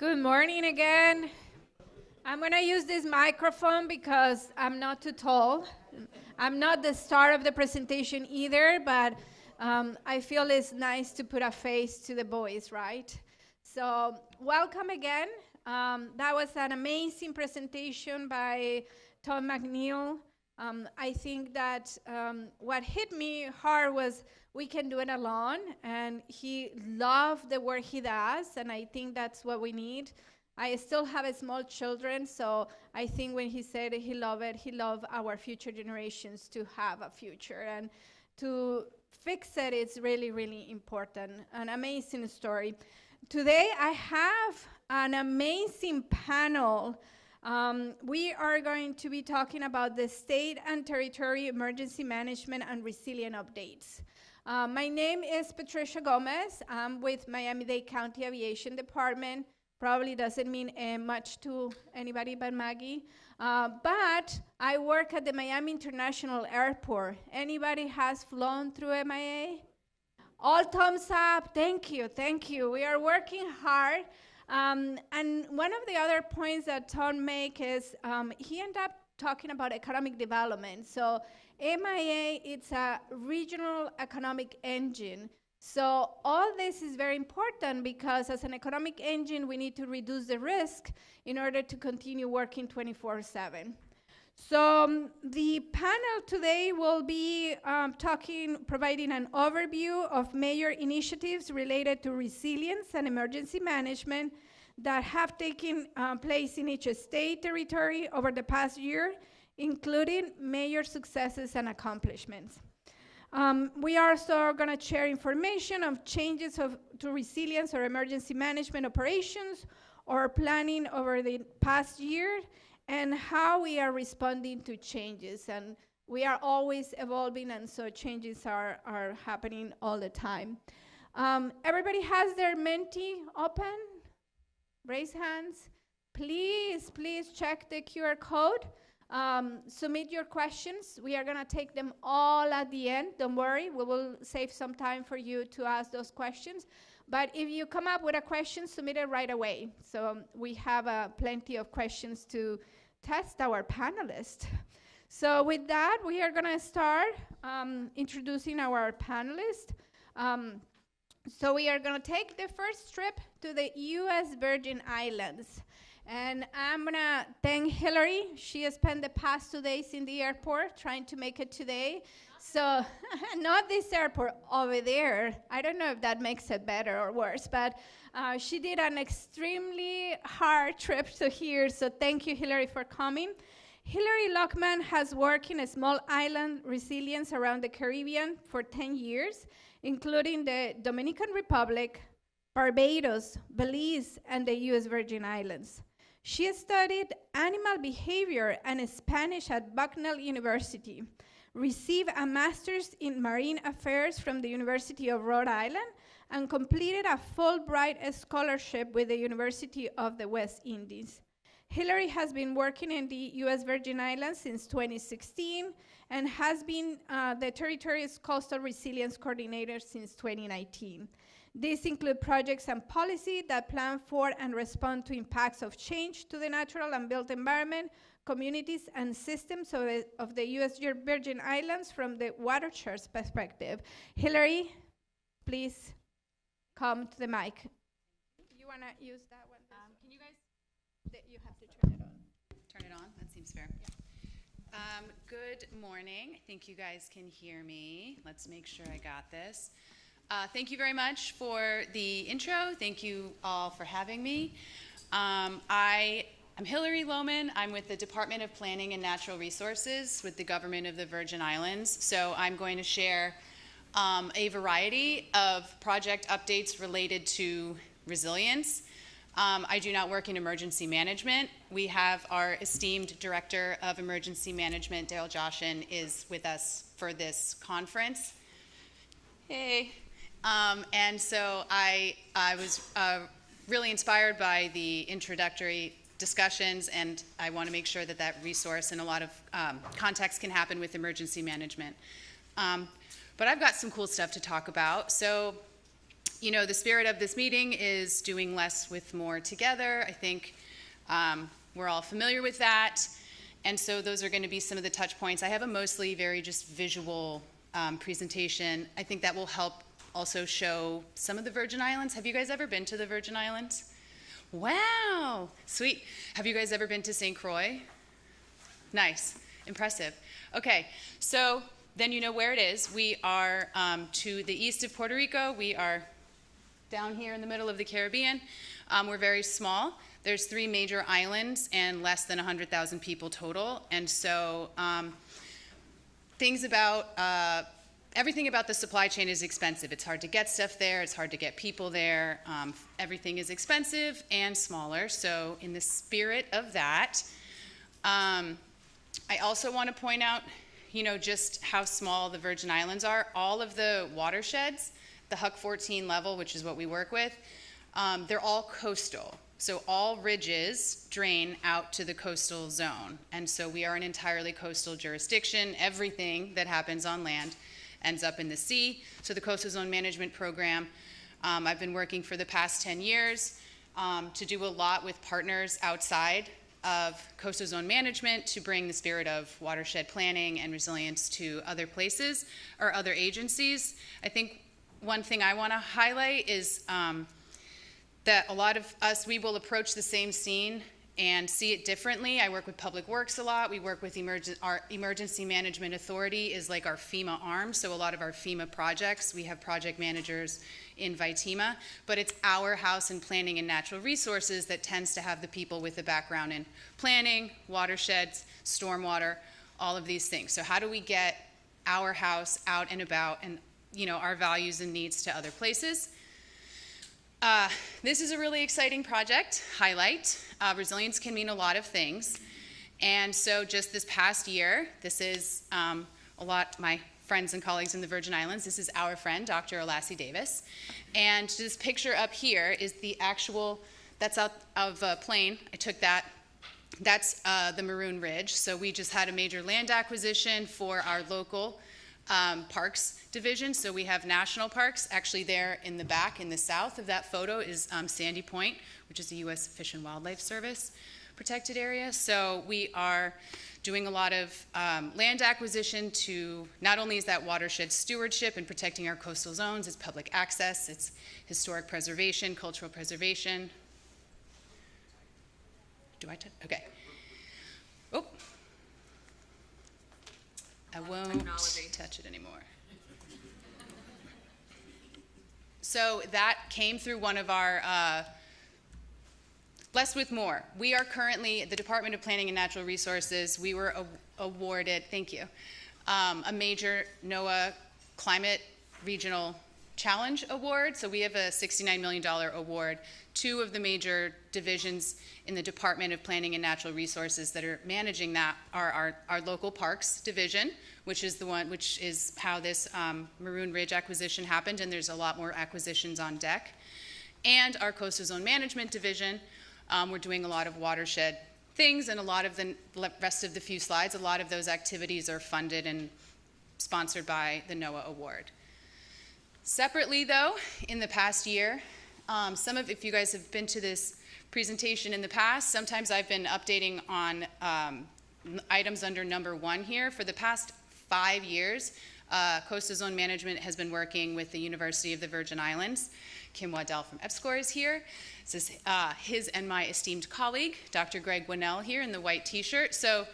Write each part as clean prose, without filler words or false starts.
Good morning again. I'm going to use this microphone because I'm not too tall. I'm not the star of the presentation either, but I feel it's nice to put a face to the voice, right? So welcome again. That was an amazing presentation by Tom McNeil. I think that what hit me hard was we can do it alone, and he loved the work he does, and I think that's what we need. I still have small children, so I think when he said he loved our future generations to have a future, and to fix it is really, really important. An amazing story. Today I have an amazing panel. We are going to be talking about the state and territory emergency management and resilient updates. My name is Patricia Gomez. I'm with Miami-Dade County Aviation Department. Probably doesn't mean much to anybody but Maggie. But I work at the Miami International Airport. Anybody has flown through MIA? All thumbs up. Thank you, thank you. We are working hard. And one of the other points that Tom make is he ended up talking about economic development. So MIA, it's a regional economic engine. So all this is very important because as an economic engine, we need to reduce the risk in order to continue working 24/7. So the panel today will be providing an overview of major initiatives related to resilience and emergency management that have taken place in each state territory over the past year, including major successes and accomplishments. We are also going to share information of changes to resilience or emergency management operations or planning over the past year, and how we are responding to changes. And we are always evolving, and so changes are happening all the time. Everybody has their Menti open? Raise hands. Please check the QR code. Submit your questions. We are going to take them all at the end. Don't worry, we will save some time for you to ask those questions. But if you come up with a question, submit it right away. So we have plenty of questions to test our panelists. So with that, we are going to start introducing our panelists. So we are going to take the first trip to the U.S. Virgin Islands. And I'm going to thank Hilary. She has spent the past 2 days in the airport trying to make it today. So not this airport, over there. I don't know if that makes it better or worse, but she did an extremely hard trip to here. So thank you, Hilary, for coming. Hilary Lohmann has worked in small island resilience around the Caribbean for 10 years, including the Dominican Republic, Barbados, Belize, and the U.S. Virgin Islands. She studied animal behavior and Spanish at Bucknell University, received a master's in marine affairs from the University of Rhode Island, and completed a Fulbright scholarship with the University of the West Indies. Hilary has been working in the U.S. Virgin Islands since 2016 and has been the territory's coastal resilience coordinator since 2019. These include projects and policy that plan for and respond to impacts of change to the natural and built environment, communities, and systems of the U.S. Virgin Islands from the watershed's perspective. Hilary, please come to the mic. You want to use that one? Can you guys? You have to turn it on. Turn it on? That seems fair. Yeah. Good morning. I think you guys can hear me. Let's make sure I got this. Thank you very much for the intro. Thank you all for having me. I'm Hilary Lohmann. I'm with the Department of Planning and Natural Resources with the Government of the Virgin Islands. So I'm going to share a variety of project updates related to resilience. I do not work in emergency management. We have our esteemed Director of Emergency Management, Daryl Joshin, is with us for this conference. Hey. And so I was really inspired by the introductory discussions, and I want to make sure that that resource and a lot of context can happen with emergency management. But I've got some cool stuff to talk about. So the spirit of this meeting is doing less with more together. I think we're all familiar with that. And so those are going to be some of the touch points. I have a mostly very just visual presentation. I think that will help also show some of the Virgin Islands. Have you guys ever been to the Virgin Islands? Wow, sweet. Have you guys ever been to St. Croix? Nice, impressive. Okay, so then you know where it is. We are to the east of Puerto Rico. We are down here in the middle of the Caribbean. We're very small. There's 3 major islands and less than 100,000 people total. And so everything about the supply chain is expensive. It's hard to get stuff there. It's hard to get people there. Everything is expensive and smaller. So in the spirit of that, I also want to point out, just how small the Virgin Islands are. All of the watersheds, the Huck 14 level, which is what we work with, they're all coastal. So all ridges drain out to the coastal zone. And so we are an entirely coastal jurisdiction. Everything that happens on land ends up in the sea. So the Coastal Zone Management Program, I've been working for the past 10 years to do a lot with partners outside of coastal zone management to bring the spirit of watershed planning and resilience to other places or other agencies. I think one thing I want to highlight is that a lot of us, we will approach the same scene and see it differently. I work with Public Works a lot. We work with our Emergency Management Authority is like our FEMA arm. So a lot of our FEMA projects, we have project managers in VITEMA, but it's our house in planning and natural resources that tends to have the people with the background in planning, watersheds, stormwater, all of these things. So how do we get our house out and about and our values and needs to other places? This is a really exciting project, highlight. Resilience can mean a lot of things. And so just this past year, this is a lot, my friends and colleagues in the Virgin Islands, this is our friend, Dr. Olassie Davis. And this picture up here is the actual, that's out of a plane. I took that. That's the Maroon Ridge. So we just had a major land acquisition for our local parks division. So we have national parks. Actually there in the back, in the south of that photo is Sandy Point, which is a U.S. Fish and Wildlife Service protected area. So we are doing a lot of land acquisition to, not only is that watershed stewardship and protecting our coastal zones, it's public access, it's historic preservation, cultural preservation. Do I touch? Okay. Oh. I won't touch it anymore. So that came through one of our Less with More. We are currently, the Department of Planning and Natural Resources, we were awarded, thank you, a major NOAA Climate Regional Challenge Award. So we have a $69 million award. 2 of the major divisions in the Department of Planning and Natural Resources that are managing that are our local parks division, which is how this Maroon Ridge acquisition happened, and there's a lot more acquisitions on deck. And our Coastal Zone Management division, we're doing a lot of watershed things, and a lot of the rest of the few slides, a lot of those activities are funded and sponsored by the NOAA award. Separately though, in the past year, if you guys have been to this presentation in the past, sometimes I've been updating on items under number 1 here. For the past 5 years, Coastal Zone Management has been working with the University of the Virgin Islands. Kim Waddell from EPSCoR is here. This is his and my esteemed colleague, Dr. Greg Winnell here in the white t-shirt. So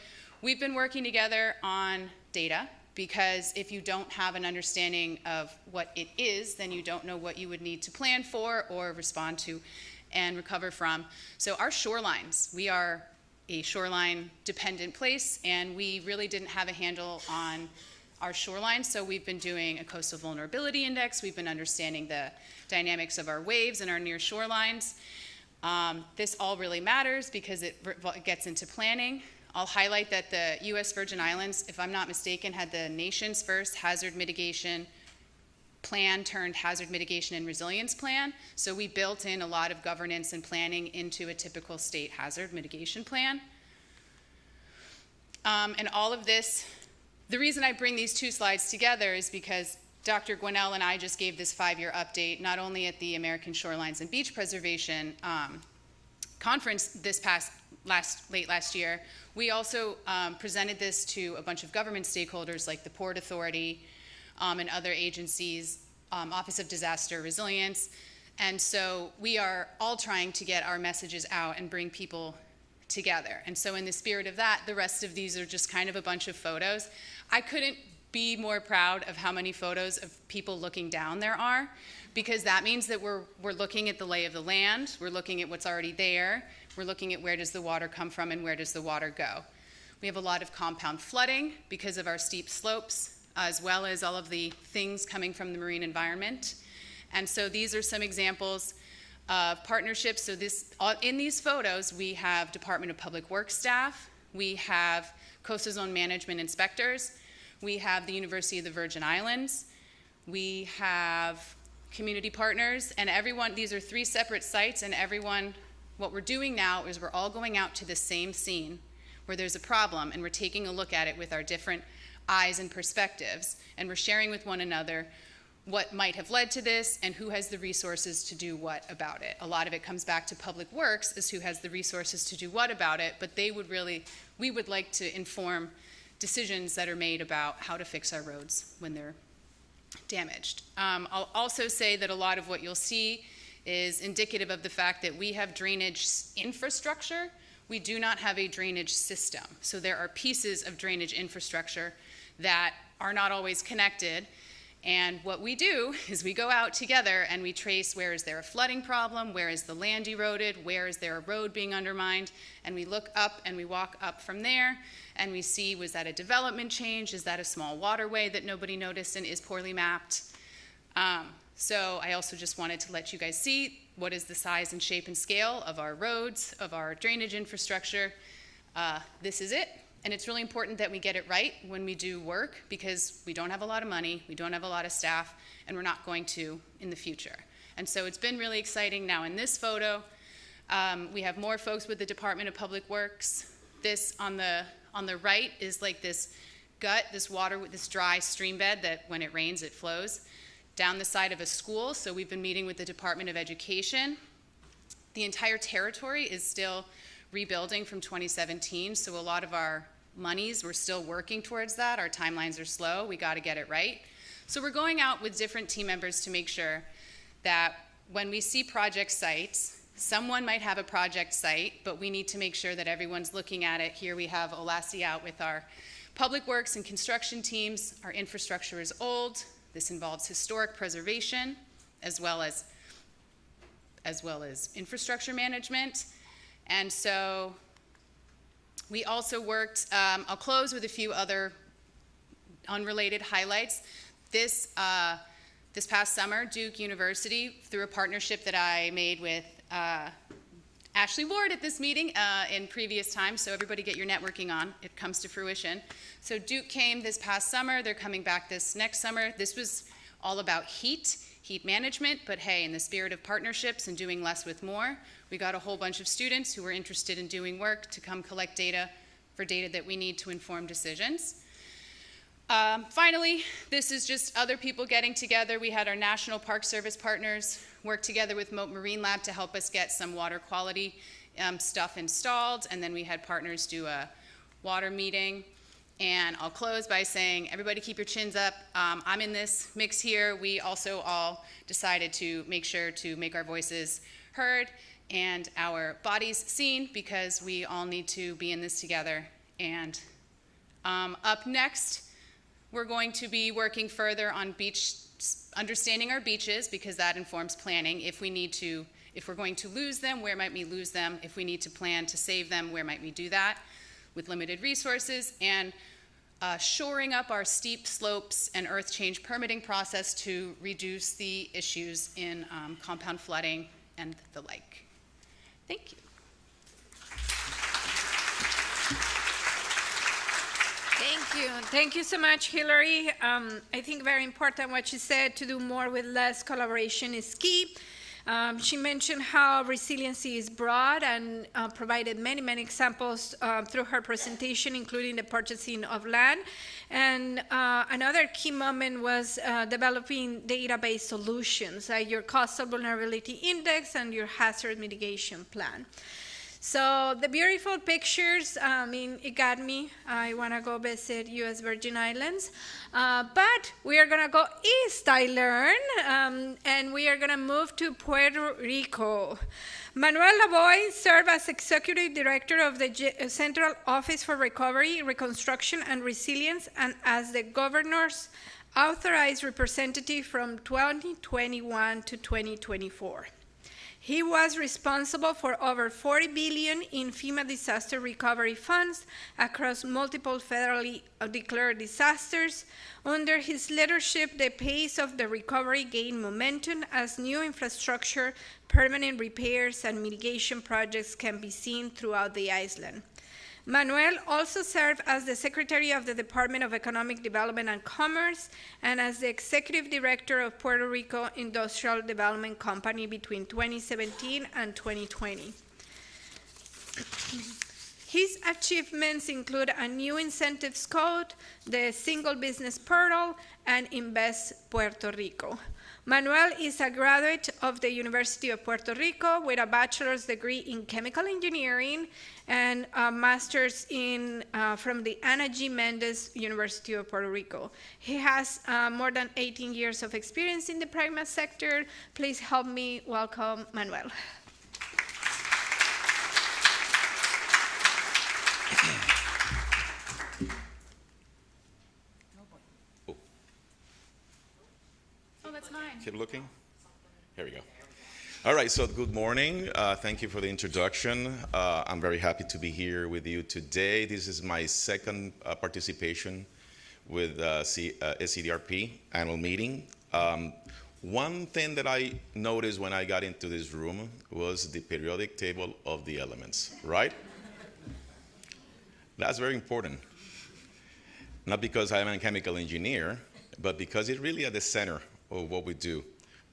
we've been working together on data, because if you don't have an understanding of what it is, then you don't know what you would need to plan for or respond to and recover from. So our shorelines, we are a shoreline dependent place, and we really didn't have a handle on our shorelines, so we've been doing a coastal vulnerability index. We've been understanding the dynamics of our waves and our near shorelines. This all really matters because it gets into planning. I'll highlight that the U.S. Virgin Islands, if I'm not mistaken, had the nation's first hazard mitigation plan turned hazard mitigation and resilience plan. So we built in a lot of governance and planning into a typical state hazard mitigation plan. And all of this, the reason I bring these 2 slides together is because Dr. Gwinnell and I just gave this 5-year update, not only at the American Shorelines and Beach Preservation conference late last year, we also presented this to a bunch of government stakeholders like the Port Authority and other agencies, Office of Disaster Resilience. And so we are all trying to get our messages out and bring people together. And so in the spirit of that, the rest of these are just kind of a bunch of photos. I couldn't be more proud of how many photos of people looking down there are, because that means that we're looking at the lay of the land, we're looking at what's already there, we're looking at where does the water come from and where does the water go. We have a lot of compound flooding because of our steep slopes, as well as all of the things coming from the marine environment. And so these are some examples of partnerships. So in these photos, we have Department of Public Works staff, we have coastal zone management inspectors, we have the University of the Virgin Islands, we have community partners, and everyone, these are 3 separate sites, and everyone, what we're doing now is we're all going out to the same scene where there's a problem, and we're taking a look at it with our different eyes and perspectives, and we're sharing with one another what might have led to this and who has the resources to do what about it. A lot of it comes back to Public Works as who has the resources to do what about it, but we would like to inform decisions that are made about how to fix our roads when they're damaged. I'll also say that a lot of what you'll see is indicative of the fact that we have drainage infrastructure. We do not have a drainage system. So there are pieces of drainage infrastructure that are not always connected. And what we do is we go out together and we trace where is there a flooding problem, where is the land eroded, where is there a road being undermined, and we look up and we walk up from there and we see, was that a development change, is that a small waterway that nobody noticed and is poorly mapped? So I also just wanted to let you guys see what is the size and shape and scale of our roads, of our drainage infrastructure. This is it. And it's really important that we get it right when we do work, because we don't have a lot of money, we don't have a lot of staff, and we're not going to in the future. And so it's been really exciting. Now in this photo, we have more folks with the Department of Public Works. This on the right is like this gut, this water, this dry stream bed that when it rains, it flows down the side of a school. So we've been meeting with the Department of Education. The entire territory is still rebuilding from 2017, so a lot of our monies, we're still working towards that. Our timelines are slow. We got to get it right. So we're going out with different team members to make sure that when we see project sites, someone might have a project site, but we need to make sure that everyone's looking at it. Here we have Olassie out with our public works and construction teams. Our infrastructure is old. This involves historic preservation as well as infrastructure management. And so we also worked, I'll close with a few other unrelated highlights. This past summer, Duke University, through a partnership that I made with Ashley Ward at this meeting in previous times, so everybody get your networking on, it comes to fruition. So Duke came this past summer, they're coming back this next summer. This was all about heat management, but hey, in the spirit of partnerships and doing less with more, we got a whole bunch of students who were interested in doing work to come collect data for data that we need to inform decisions. Finally, this is just other people getting together. We had our National Park Service partners work together with Moat Marine Lab to help us get some water quality stuff installed, and then we had partners do a water meeting. And I'll close by saying, everybody keep your chins up. I'm in this mix here. We also all decided to make sure to make our voices heard and our bodies seen, because we all need to be in this together. And up next, we're going to be working further on understanding our beaches, because that informs planning. If we're going to lose them, where might we lose them? If we need to plan to save them, where might we do that with limited resources? And shoring up our steep slopes and earth change permitting process to reduce the issues in compound flooding and the like. Thank you. Thank you. Thank you so much, Hilary. I think very important what you said, to do more with less. Collaboration is key. She mentioned how resiliency is broad and provided many, many examples through her presentation, including the purchasing of land. And another key moment was developing database solutions, like your coastal vulnerability index and your hazard mitigation plan. So the beautiful pictures, I mean, it got me. I want to go visit U.S. Virgin Islands. But we are going to go east, I learned, and we are going to move to Puerto Rico. Manuel Laboy served as Executive Director of the Central Office for Recovery, Reconstruction, and Resilience, and as the Governor's authorized representative from 2021 to 2024. He was responsible for over $40 billion in FEMA disaster recovery funds across multiple federally declared disasters. Under his leadership, the pace of the recovery gained momentum as new infrastructure, permanent repairs, and mitigation projects can be seen throughout the island. Manuel also served as the Secretary of the Department of Economic Development and Commerce and as the Executive Director of Puerto Rico Industrial Development Company between 2017 and 2020. His achievements include a new incentives code, the Single Business Portal, and Invest Puerto Rico. Manuel is a graduate of the University of Puerto Rico with a bachelor's degree in chemical engineering and a master's from the Ana G. Mendez University of Puerto Rico. He has more than 18 years of experience in the private sector. Please help me welcome Manuel. That's mine. Keep looking. Here we go. All right, so good morning. Thank you for the introduction. I'm very happy to be here with you today. This is my second participation with SCDRP annual meeting. One thing that I noticed when I got into this room was the periodic table of the elements, right? That's very important. Not because I'm a chemical engineer, but because it's really at the center of what we do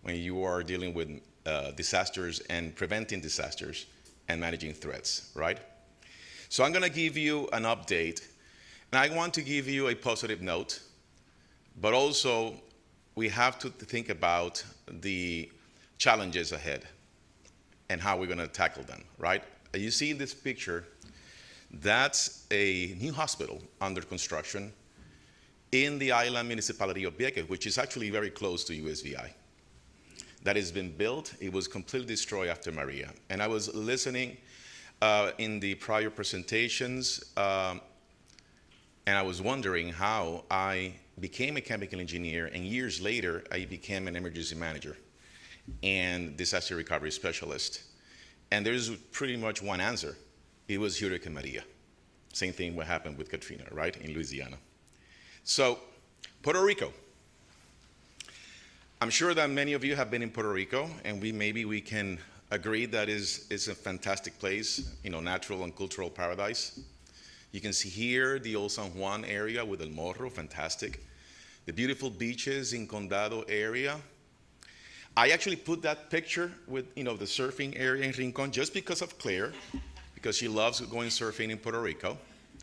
when you are dealing with disasters and preventing disasters and managing threats, right? So I'm gonna give you an update, and I want to give you a positive note, but also we have to think about the challenges ahead and how we're gonna tackle them, right? You see in this picture, that's a new hospital under construction in the island municipality of Byfield, which is actually very close to USVI. That has been built. It was completely destroyed after Maria. And I was listening in the prior presentations, and I was wondering how I became a chemical engineer, and years later, I became an emergency manager and disaster recovery specialist. And there's pretty much one answer. It was Hurricane Maria. Same thing what happened with Katrina, right, in Louisiana. So, Puerto Rico. I'm sure that many of you have been in Puerto Rico, and maybe we can agree that it's a fantastic place, natural and cultural paradise. You can see here the old San Juan area with El Morro, fantastic. The beautiful beaches in Condado area. I actually put that picture with, the surfing area in Rincon just because of Claire, because she loves going surfing in Puerto Rico.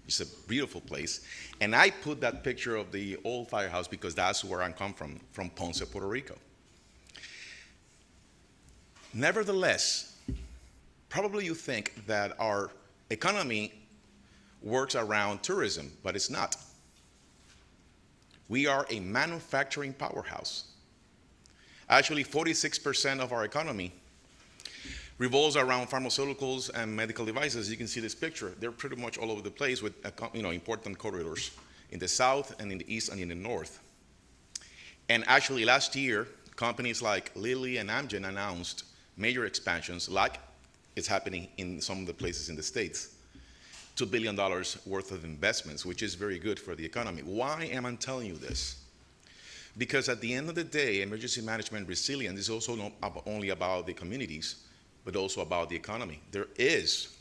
It's a beautiful place. And I put that picture of the old firehouse because that's where I come from Ponce, Puerto Rico. Nevertheless, probably you think that our economy works around tourism, but it's not. We are a manufacturing powerhouse. Actually, 46% of our economy revolves around pharmaceuticals and medical devices. You can see this picture. They're pretty much all over the place with important corridors in the south and in the east and in the north. And actually last year, companies like Lilly and Amgen announced major expansions like it's happening in some of the places in the States. $2 billion worth of investments, which is very good for the economy. Why am I telling you this? Because at the end of the day, emergency management resilience is also not only about the communities, but also about the economy. There is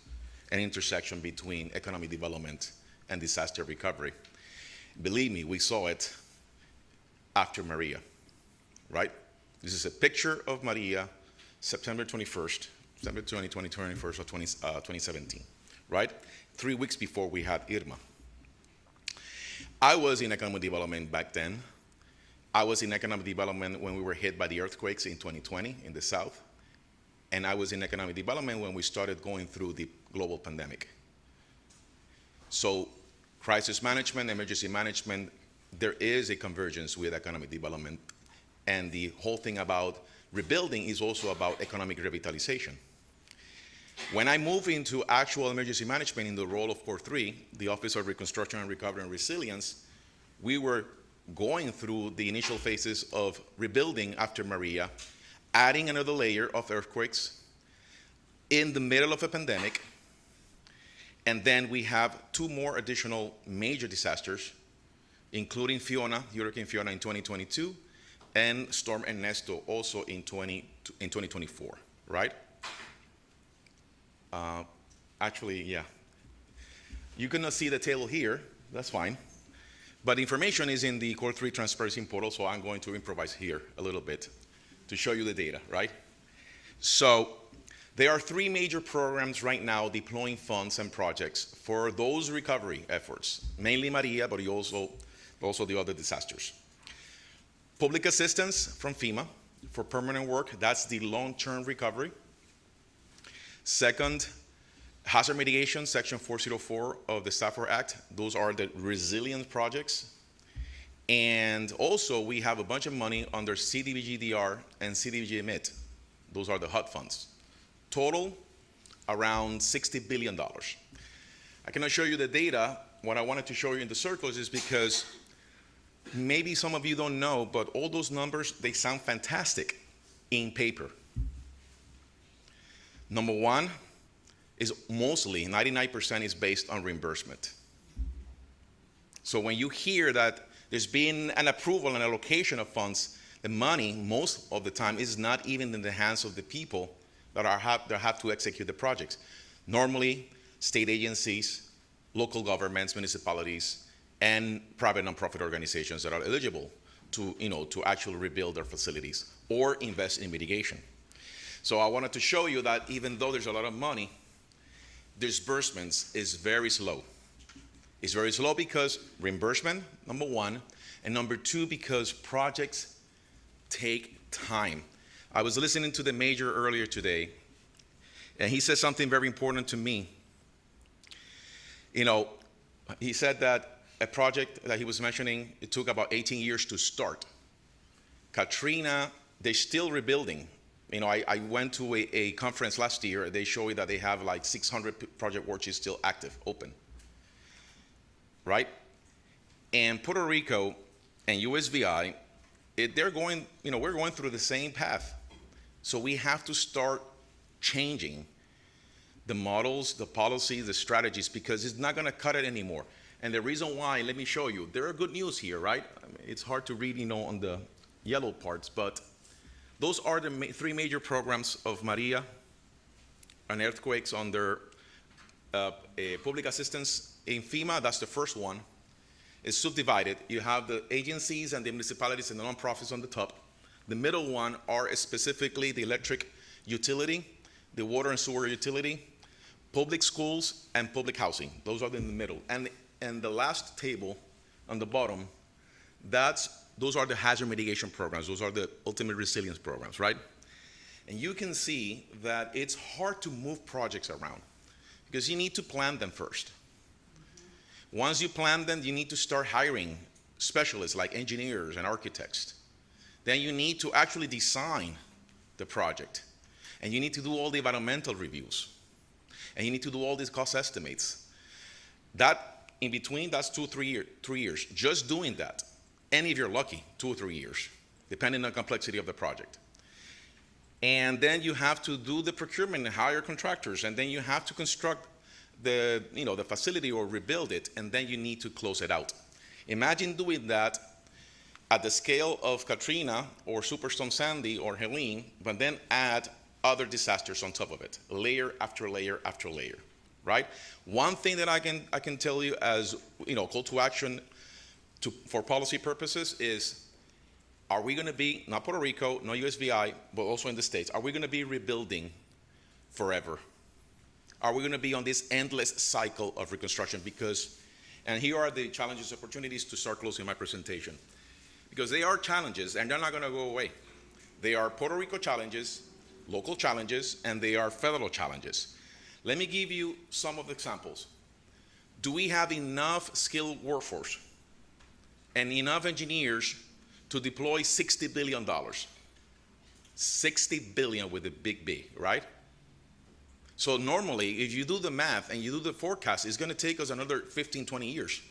an intersection between economic development and disaster recovery. Believe me, we saw it after Maria, right? This is a picture of Maria September 21st, September 21st of 2017, right? 3 weeks before we had Irma. I was in economic development back then. I was in economic development when we were hit by the earthquakes in 2020 in the South. And I was in economic development when we started going through the global pandemic. So crisis management, emergency management, there is a convergence with economic development. And the whole thing about rebuilding is also about economic revitalization. When I moved into actual emergency management in the role of Core 3, the Office of Reconstruction and Recovery and Resilience, we were going through the initial phases of rebuilding after Maria, adding another layer of earthquakes in the middle of a pandemic, and then we have 2 more additional major disasters, including Fiona, Hurricane Fiona in 2022, and Storm Ernesto also in 2024, right? Actually, yeah. You cannot see the table here, that's fine. But information is in the Core 3 Transparency Portal, so I'm going to improvise here a little bit to show you the data, right? So there are 3 major programs right now deploying funds and projects for those recovery efforts, mainly Maria, but also the other disasters. Public assistance from FEMA for permanent work, that's the long-term recovery. Second, hazard mitigation, Section 404 of the Stafford Act. Those are the resilience projects. And also, we have a bunch of money under CDBG-DR and CDBG-EMIT. Those are the HUD funds. Total, around $60 billion. I cannot show you the data. What I wanted to show you in the circles is because maybe some of you don't know, but all those numbers, they sound fantastic in paper. Number one is mostly, 99% is based on reimbursement. So when you hear that there's been an approval and allocation of funds, the money, most of the time, is not even in the hands of the people that have to execute the projects. Normally, state agencies, local governments, municipalities, and private nonprofit organizations that are eligible to actually rebuild their facilities or invest in mitigation. So I wanted to show you that even though there's a lot of money, disbursements is very slow. It's very slow because reimbursement, number one, and number two, because projects take time. I was listening to the major earlier today, and he said something very important to me. He said that a project that he was mentioning, it took about 18 years to start. Katrina, they're still rebuilding. I went to a conference last year. They show you that they have like 600 project worksheets still active, open, right? And Puerto Rico and USVI, we're going through the same path. So we have to start changing the models, the policies, the strategies, because it's not going to cut it anymore. And the reason why, let me show you. There are good news here, right? It's hard to read, on the yellow parts, but those are the 3 major programs of Maria and earthquakes under public assistance in FEMA. That's the first one. It's subdivided. You have the agencies and the municipalities and the nonprofits on the top. The middle one are specifically the electric utility, the water and sewer utility, public schools, and public housing. Those are in the middle. And the last table on the bottom, those are the hazard mitigation programs. Those are the ultimate resilience programs, right? And you can see that it's hard to move projects around because you need to plan them first. Once you plan them, you need to start hiring specialists like engineers and architects. Then you need to actually design the project. And you need to do all the environmental reviews. And you need to do all these cost estimates. That, in between, that's 2 or 3 years. Just doing that. And if you're lucky, 2 or 3 years, depending on the complexity of the project. And then you have to do the procurement and hire contractors, and then you have to construct the facility or rebuild it, and then you need to close it out. Imagine doing that at the scale of Katrina or Superstorm Sandy or Helene, but then add other disasters on top of it, layer after layer after layer, right? One thing that I can tell you as call to action for policy purposes is Are we going to be, not Puerto Rico, not USVI, but also in the States, are we going to be rebuilding forever? Are we going to be on this endless cycle of reconstruction? Because, and here are the challenges, opportunities to start closing my presentation. Because they are challenges, and they're not going to go away. They are Puerto Rico challenges, local challenges, and they are federal challenges. Let me give you some of the examples. Do we have enough skilled workforce and enough engineers to deploy $60 billion? 60 billion with a big B, right? So normally, if you do the math and you do the forecast, it's going to take us another 15, 20 years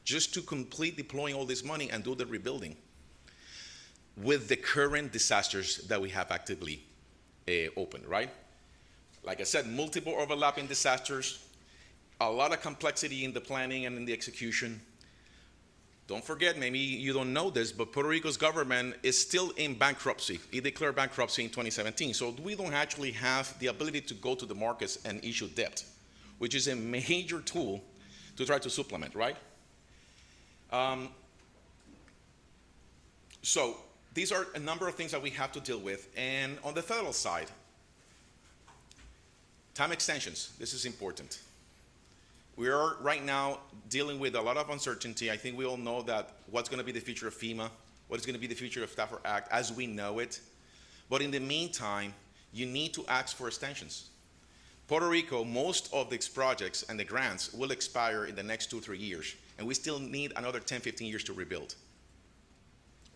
just to complete deploying all this money and do the rebuilding with the current disasters that we have actively open, right? Like I said, multiple overlapping disasters, a lot of complexity in the planning and in the execution. Don't forget, maybe you don't know this, but Puerto Rico's government is still in bankruptcy. It declared bankruptcy in 2017, so we don't actually have the ability to go to the markets and issue debt, which is a major tool to try to supplement, right? So these are a number of things that we have to deal with. And on the federal side, time extensions, this is important. We are right now dealing with a lot of uncertainty. I think we all know that what's going to be the future of FEMA, what is going to be the future of Stafford Act as we know it. But in the meantime, you need to ask for extensions. Puerto Rico, most of these projects and the grants will expire in the next 2-3 years, and we still need another 10-15 years to rebuild.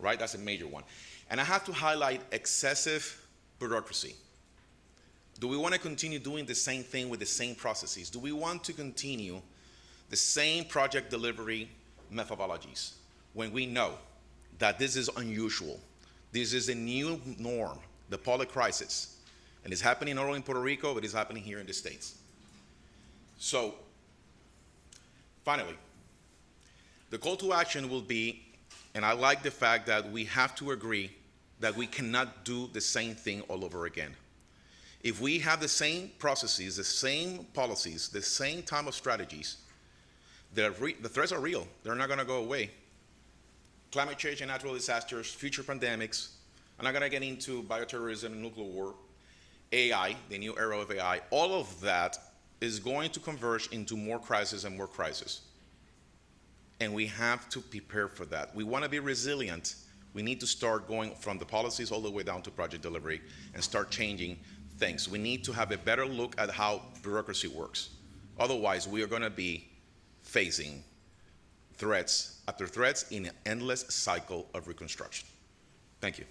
Right? That's a major one. And I have to highlight excessive bureaucracy. Do we want to continue doing the same thing with the same processes? Do we want to continue the same project delivery methodologies when we know that this is unusual? This is a new norm, the public crisis. And it's happening not only in Puerto Rico, but it's happening here in the States. So, finally, the call to action will be, and I like the fact that we have to agree that we cannot do the same thing all over again. If we have the same processes, the same policies, the same type of strategies, the threats are real. They're not going to go away. Climate change and natural disasters, future pandemics. I'm not going to get into bioterrorism and nuclear war. AI, the new era of AI, all of that is going to converge into more crisis and more crisis. And we have to prepare for that. We want to be resilient. We need to start going from the policies all the way down to project delivery and start changing things. We need to have a better look at how bureaucracy works. Otherwise, we are going to be facing threats after threats in an endless cycle of reconstruction. Thank you.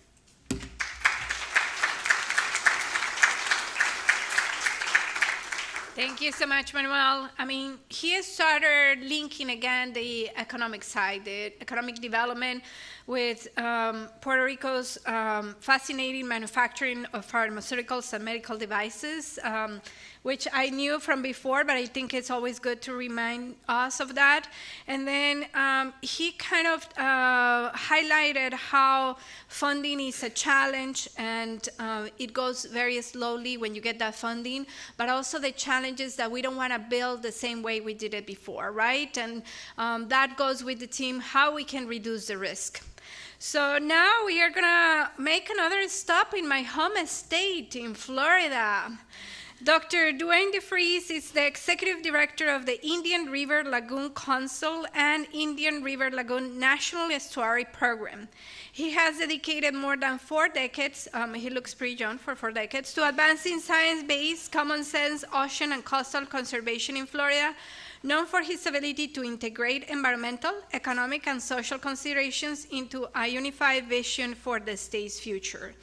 Thank you so much, Manuel. I mean, he started linking again the economic side, the economic development with Puerto Rico's fascinating manufacturing of pharmaceuticals and medical devices, which I knew from before, but I think it's always good to remind us of that. And then he kind of highlighted how funding is a challenge, and it goes very slowly when you get that funding, but also the challenges that we don't want to build the same way we did it before, right? And that goes with the team, how we can reduce the risk. So now we are gonna make another stop in my home state in Florida. Dr. Duane DeFreese is the Executive Director of the Indian River Lagoon Council and Indian River Lagoon National Estuary Program. He has dedicated more than 4 decades, he looks pretty young for 4 decades, to advancing science-based, common sense, ocean and coastal conservation in Florida, known for his ability to integrate environmental, economic, and social considerations into a unified vision for the state's future.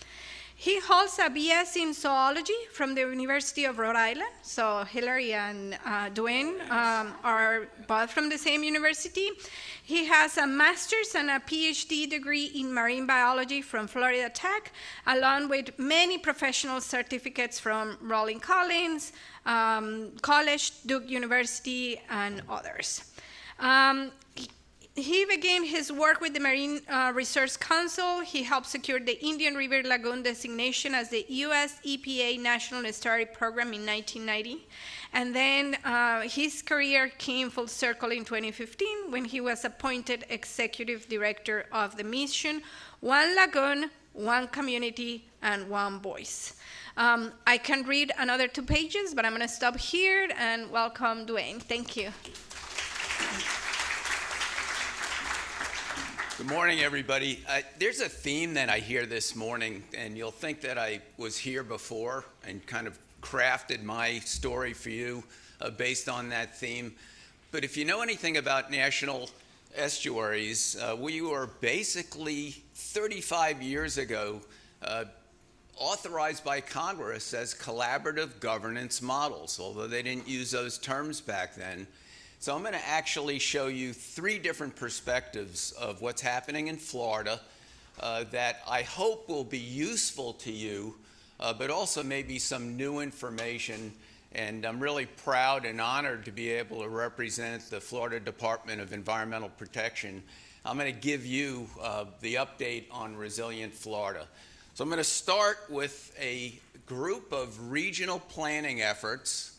He holds a BS in zoology from the University of Rhode Island. So Hilary and Duane are both from the same university. He has a master's and a PhD degree in marine biology from Florida Tech, along with many professional certificates from Rollins Collins College, Duke University, and others. He began his work with the Marine Research Council. He helped secure the Indian River Lagoon designation as the U.S. EPA National Estuary Program in 1990. And then his career came full circle in 2015 when he was appointed Executive Director of the mission, One Lagoon, One Community, and One Voice. I can read another 2 pages, but I'm going to stop here and welcome Duane. Thank you. Good morning, everybody. There's a theme that I hear this morning, and you'll think that I was here before and kind of crafted my story for you based on that theme. But if you know anything about national estuaries, we were basically 35 years ago authorized by Congress as collaborative governance models, although they didn't use those terms back then. So I'm going to actually show you 3 different perspectives of what's happening in Florida that I hope will be useful to you, but also maybe some new information. And I'm really proud and honored to be able to represent the Florida Department of Environmental Protection. I'm going to give you the update on Resilient Florida. So I'm going to start with a group of regional planning efforts.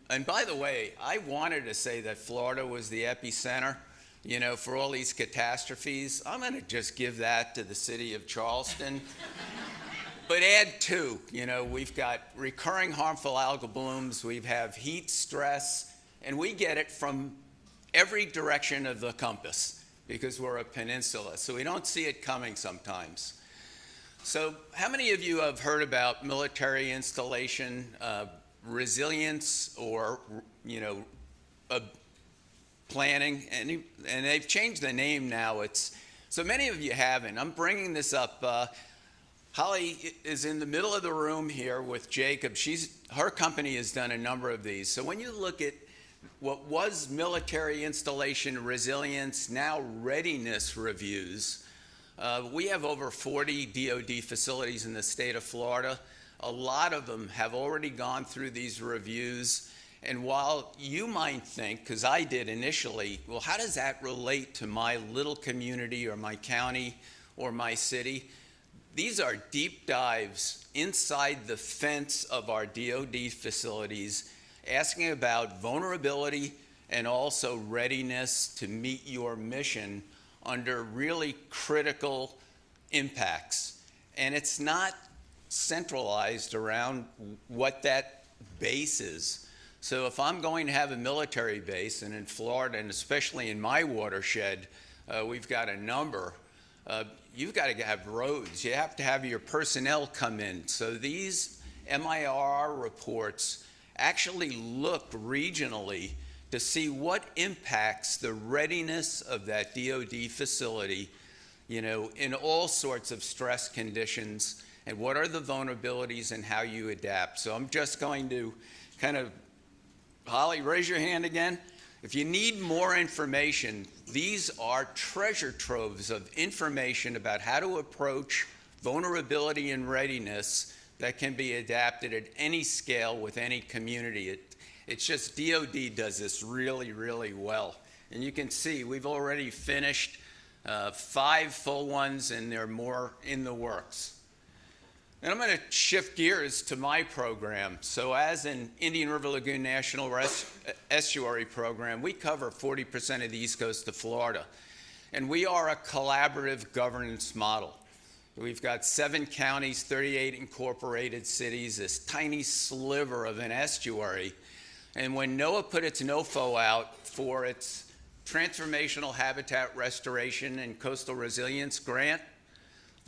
And by the way, I wanted to say that Florida was the epicenter, you know, for all these catastrophes. I'm going to just give that to the city of Charleston. But add 2, you know, we've got recurring harmful algal blooms, we have heat stress, and we get it from every direction of the compass because we're a peninsula, so we don't see it coming sometimes. So how many of you have heard about military installation resilience or, you know, planning, and they've changed the name now. So many of you haven't. I'm bringing this up. Holly is in the middle of the room here with Jacob. Her company has done a number of these. So when you look at what was military installation resilience, now readiness reviews, we have over 40 DoD facilities in the state of Florida. A lot of them have already gone through these reviews. And while you might think, because I did initially, well, how does that relate to my little community or my county or my city? These are deep dives inside the fence of our DoD facilities, asking about vulnerability and also readiness to meet your mission under really critical impacts. And it's not centralized around what that base is. So if I'm going to have a military base, and in Florida, and especially in my watershed, we've got a number, you've got to have roads. You have to have your personnel come in. So these MIR reports actually look regionally to see what impacts the readiness of that DoD facility, you know, in all sorts of stress conditions, and what are the vulnerabilities and how you adapt. So I'm just going to kind of, Holly, raise your hand again. If you need more information, these are treasure troves of information about how to approach vulnerability and readiness that can be adapted at any scale with any community. It's just DoD does this really, really well. And you can see we've already finished 5 full ones, and there are more in the works. And I'm going to shift gears to my program. So as an Indian River Lagoon National Estuary program, we cover 40% of the east coast of Florida. And we are a collaborative governance model. We've got 7 counties, 38 incorporated cities, this tiny sliver of an estuary. And when NOAA put its NoFo out for its Transformational Habitat Restoration and Coastal Resilience Grant,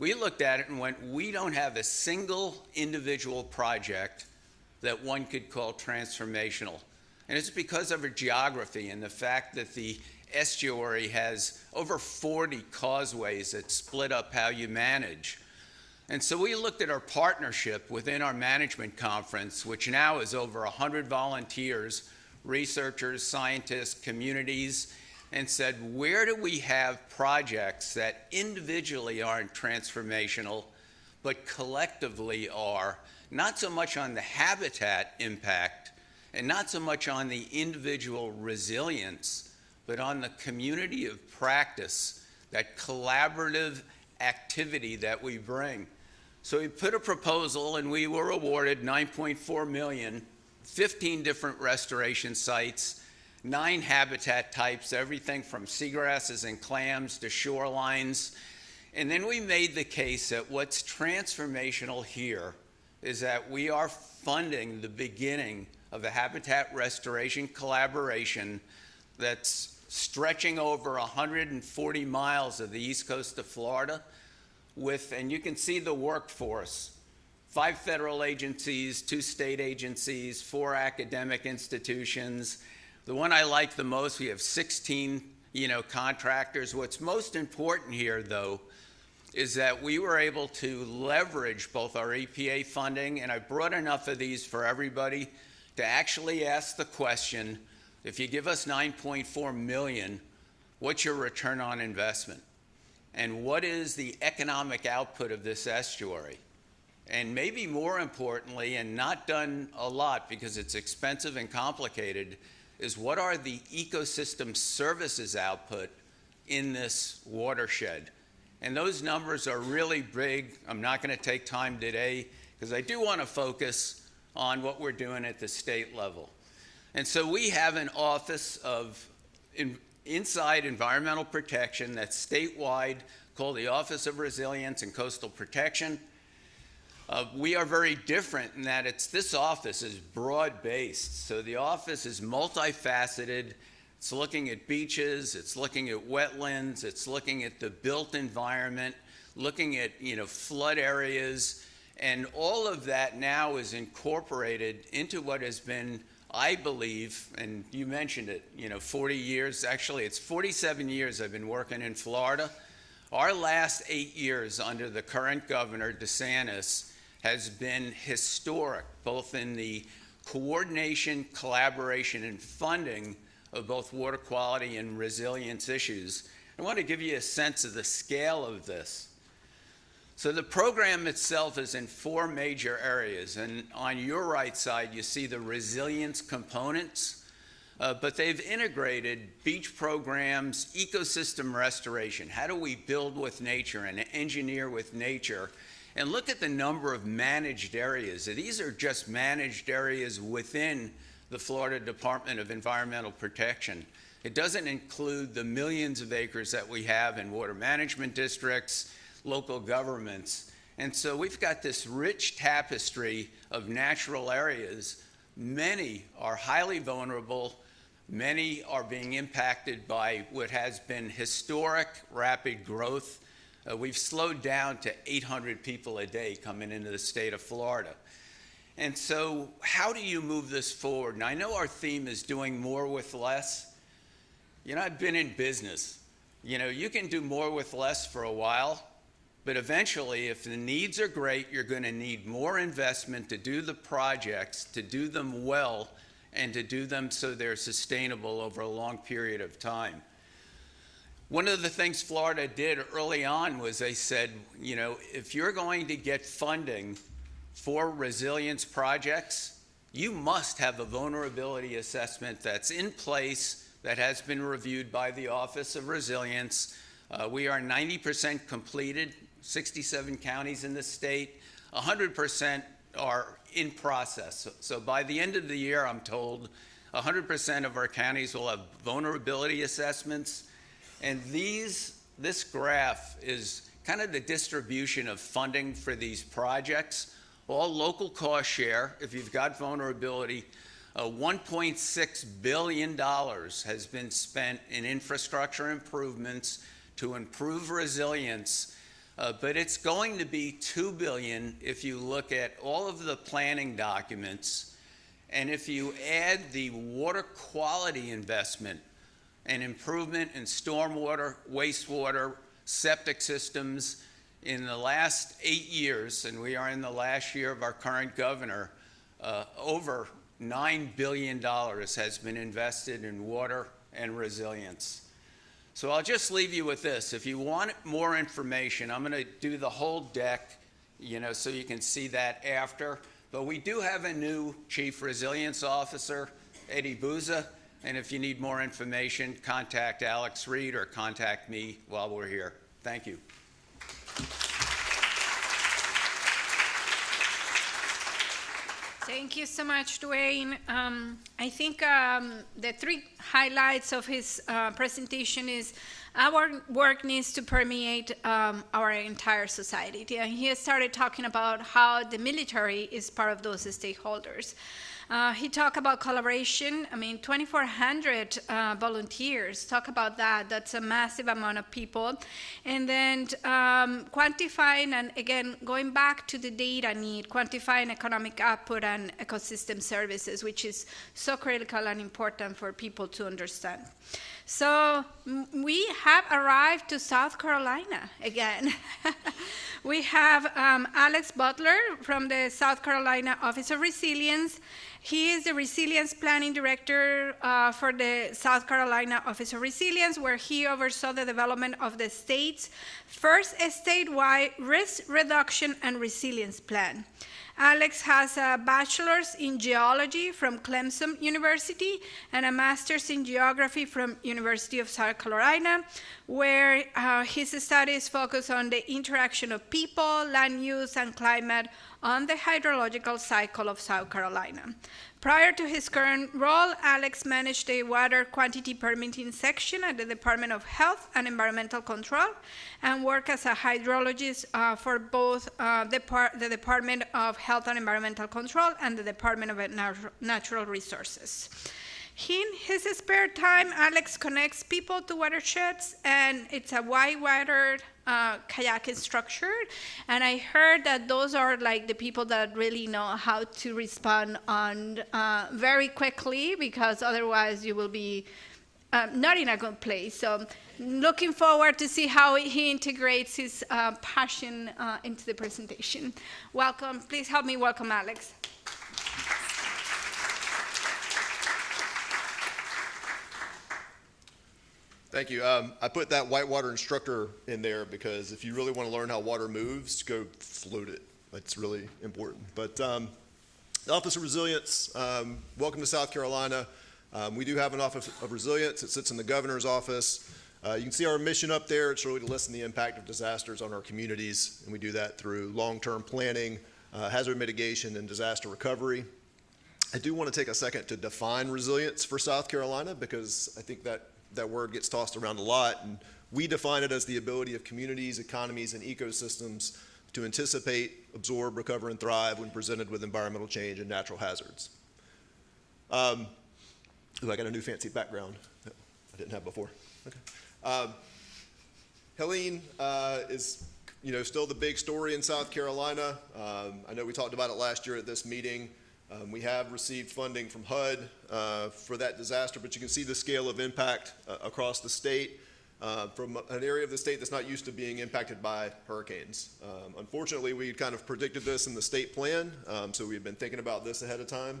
we looked at it and went, we don't have a single individual project that one could call transformational. And it's because of our geography and the fact that the estuary has over 40 causeways that split up how you manage. And so we looked at our partnership within our management conference, which now is over 100 volunteers, researchers, scientists, communities, and said, where do we have projects that individually aren't transformational, but collectively are, not so much on the habitat impact, and not so much on the individual resilience, but on the community of practice, that collaborative activity that we bring. So we put a proposal and we were awarded $9.4 million, 15 different restoration sites, 9 habitat types, everything from seagrasses and clams to shorelines. And then we made the case that what's transformational here is that we are funding the beginning of a habitat restoration collaboration that's stretching over 140 miles of the east coast of Florida with, and you can see the workforce, 5 federal agencies, 2 state agencies, 4 academic institutions. The one I like the most, we have 16, contractors. What's most important here, though, is that we were able to leverage both our EPA funding, and I brought enough of these for everybody to actually ask the question, if you give us $9.4 million, what's your return on investment? And what is the economic output of this estuary? And maybe more importantly, and not done a lot because it's expensive and complicated, is what are the ecosystem services output in this watershed? And those numbers are really big. I'm not going to take time today because I do want to focus on what we're doing at the state level. And so we have an office of inside environmental protection that's statewide called the Office of Resilience and Coastal Protection. We are very different in that this office is broad-based. So the office is multifaceted. It's looking at beaches, it's looking at wetlands, it's looking at the built environment, looking at flood areas, and all of that now is incorporated into what has been, I believe, and you mentioned it, 40 years, actually it's 47 years I've been working in Florida. Our last 8 years under the current governor, DeSantis, has been historic, both in the coordination, collaboration, and funding of both water quality and resilience issues. I want to give you a sense of the scale of this. So the program itself is in 4 major areas, and on your right side you see the resilience components, but they've integrated beach programs, ecosystem restoration. How do we build with nature and engineer with nature? And look at the number of managed areas. These are just managed areas within the Florida Department of Environmental Protection. It doesn't include the millions of acres that we have in water management districts, local governments. And so we've got this rich tapestry of natural areas. Many are highly vulnerable. Many are being impacted by what has been historic rapid growth. We've slowed down to 800 people a day coming into the state of Florida. And so how do you move this forward? And I know our theme is doing more with less. I've been in business. You can do more with less for a while, but eventually, if the needs are great, you're going to need more investment to do the projects, to do them well, and to do them so they're sustainable over a long period of time. One of the things Florida did early on was they said, if you're going to get funding for resilience projects, you must have a vulnerability assessment that's in place, that has been reviewed by the Office of Resilience. We are 90% completed, 67 counties in the state, 100% are in process. So by the end of the year, I'm told, 100% of our counties will have vulnerability assessments. And this graph is kind of the distribution of funding for these projects. All local cost share, if you've got vulnerability, $1.6 billion has been spent in infrastructure improvements to improve resilience, but it's going to be $2 billion if you look at all of the planning documents, and if you add the water quality investment and improvement in stormwater, wastewater, septic systems. In the last 8 years, and we are in the last year of our current governor, over $9 billion has been invested in water and resilience. So I'll just leave you with this. If you want more information, I'm going to do the whole deck, so you can see that after. But we do have a new Chief Resilience Officer, Eddie Bouza. And if you need more information, contact Alex Reed or contact me while we're here. Thank you. Thank you so much, Duane. I think the three highlights of his presentation is our work needs to permeate our entire society. And he has started talking about how the military is part of those stakeholders. He talked about collaboration. I mean, 2,400 volunteers. Talk about that. That's a massive amount of people. And then quantifying, and again, going back to the data need, quantifying economic output and ecosystem services, which is so critical and important for people to understand. So we have arrived to South Carolina again. We have Alex Butler from the South Carolina Office of Resilience. He is the Resilience Planning Director for the South Carolina Office of Resilience, where he oversaw the development of the state's first statewide risk reduction and resilience plan. Alex has a bachelor's in geology from Clemson University and a master's in geography from University of South Carolina, where his studies focus on the interaction of people, land use, and climate on the hydrological cycle of South Carolina. Prior to his current role, Alex managed the water quantity permitting section at the Department of Health and Environmental Control and worked as a hydrologist for both the Department of Health and Environmental Control and the Department of Natural Resources. In his spare time, Alex connects people to watersheds, and it's a whitewater kayak instructor. And I heard that those are like the people that really know how to respond on very quickly, because otherwise you will be not in a good place. So looking forward to see how he integrates his passion into the presentation. Welcome. Please help me welcome Alex. Thank you. I put that whitewater instructor in there because if you really want to learn how water moves, go float it. That's really important. But the Office of Resilience, welcome to South Carolina. We do have an Office of Resilience. It sits in the governor's office. You can see our mission up there. It's really to lessen the impact of disasters on our communities, and we do that through long-term planning, hazard mitigation, and disaster recovery. I do want to take a second to define resilience for South Carolina, because I think that word gets tossed around a lot, and we define it as the ability of communities, economies, and ecosystems to anticipate, absorb, recover, and thrive when presented with environmental change and natural hazards. I got a new fancy background that I didn't have before. Okay. Helene is still the big story in South Carolina. I know we talked about it last year at this meeting. We have received funding from HUD for that disaster, but you can see the scale of impact across the state from an area of the state that's not used to being impacted by hurricanes. Unfortunately, we kind of predicted this in the state plan, so we've been thinking about this ahead of time.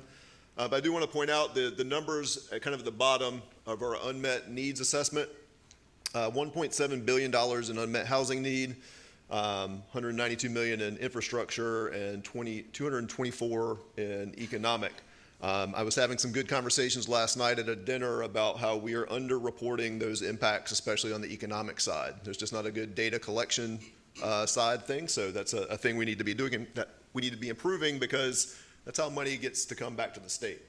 But I do want to point out the numbers at kind of the bottom of our unmet needs assessment. $1.7 billion in unmet housing need, 192 million in infrastructure, and 224 in economic. I was having some good conversations last night at a dinner about how we are underreporting those impacts, especially on the economic side. There's just not a good data collection side thing, so that's a thing we need to be doing, and that we need to be improving, because that's how money gets to come back to the state.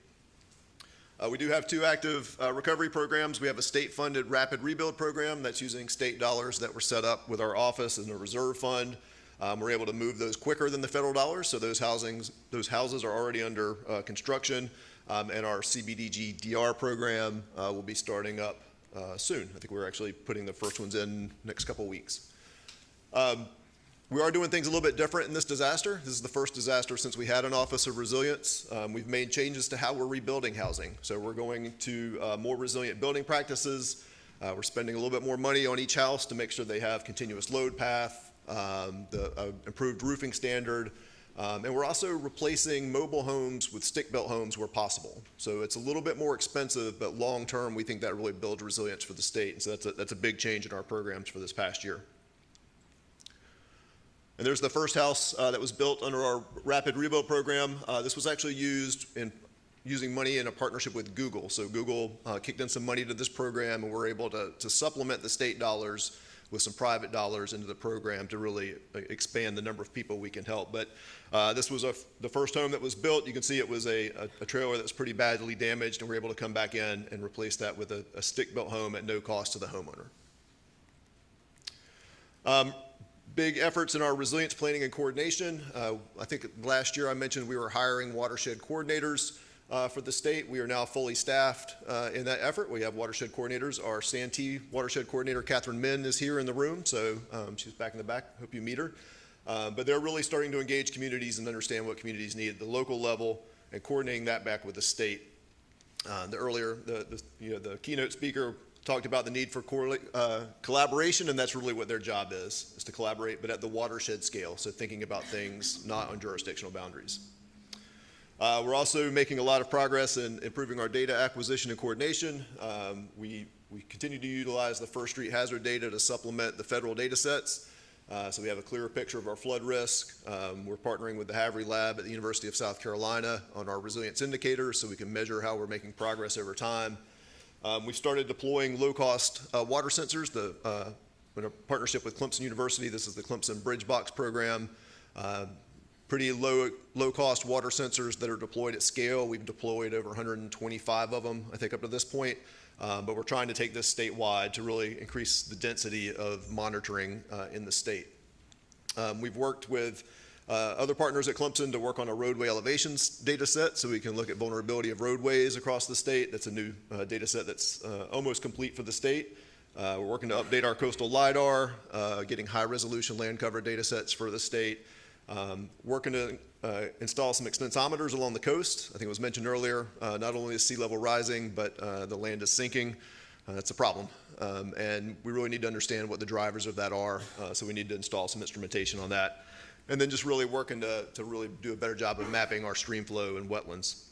We do have two active recovery programs. We have a state-funded rapid rebuild program that's using state dollars that were set up with our office and a reserve fund. We're able to move those quicker than the federal dollars, so those houses are already under construction, and our CBDG DR program will be starting up soon. I think we're actually putting the first ones in next couple weeks. We are doing things a little bit different in this disaster. This is the first disaster since we had an Office of Resilience. We've made changes to how we're rebuilding housing. So we're going to more resilient building practices. We're spending a little bit more money on each house to make sure they have continuous load path, the improved roofing standard, and we're also replacing mobile homes with stick-built homes where possible. So it's a little bit more expensive, but long-term, we think that really builds resilience for the state. And so that's a big change in our programs for this past year. And there's the first house that was built under our rapid rebuild program. This was actually used in using money in a partnership with Google. So Google kicked in some money to this program, and we're able to supplement the state dollars with some private dollars into the program to really expand the number of people we can help. But this was the first home that was built. You can see it was a trailer that was pretty badly damaged, and we're able to come back in and replace that with a stick-built home at no cost to the homeowner. Big efforts in our resilience planning and coordination. I think last year I mentioned we were hiring watershed coordinators for the state. We are now fully staffed in that effort. We have watershed coordinators. Our Santee watershed coordinator, Catherine Min, is here in the room, so she's back in the back. Hope you meet her. But they're really starting to engage communities and understand what communities need at the local level and coordinating that back with the state. The keynote speaker talked about the need for collaboration, and that's really what their job is to collaborate, but at the watershed scale, so thinking about things not on jurisdictional boundaries. We're also making a lot of progress in improving our data acquisition and coordination. We continue to utilize the First Street hazard data to supplement the federal data sets, so we have a clearer picture of our flood risk. We're partnering with the Havre Lab at the University of South Carolina on our resilience indicators so we can measure how we're making progress over time. We've started deploying low-cost water sensors in a partnership with Clemson University. This is the Clemson Bridge Box program. Pretty low-cost water sensors that are deployed at scale. We've deployed over 125 of them, I think, up to this point. But we're trying to take this statewide to really increase the density of monitoring in the state. We've worked with other partners at Clemson to work on a roadway elevations data set so we can look at vulnerability of roadways across the state. That's a new data set that's almost complete for the state. We're working to update our coastal LIDAR, getting high-resolution land cover data sets for the state. Working to install some extensometers along the coast. I think it was mentioned earlier, not only is sea level rising, but the land is sinking. That's a problem. And we really need to understand what the drivers of that are, so we need to install some instrumentation on that. And then just really working to really do a better job of mapping our stream flow and wetlands.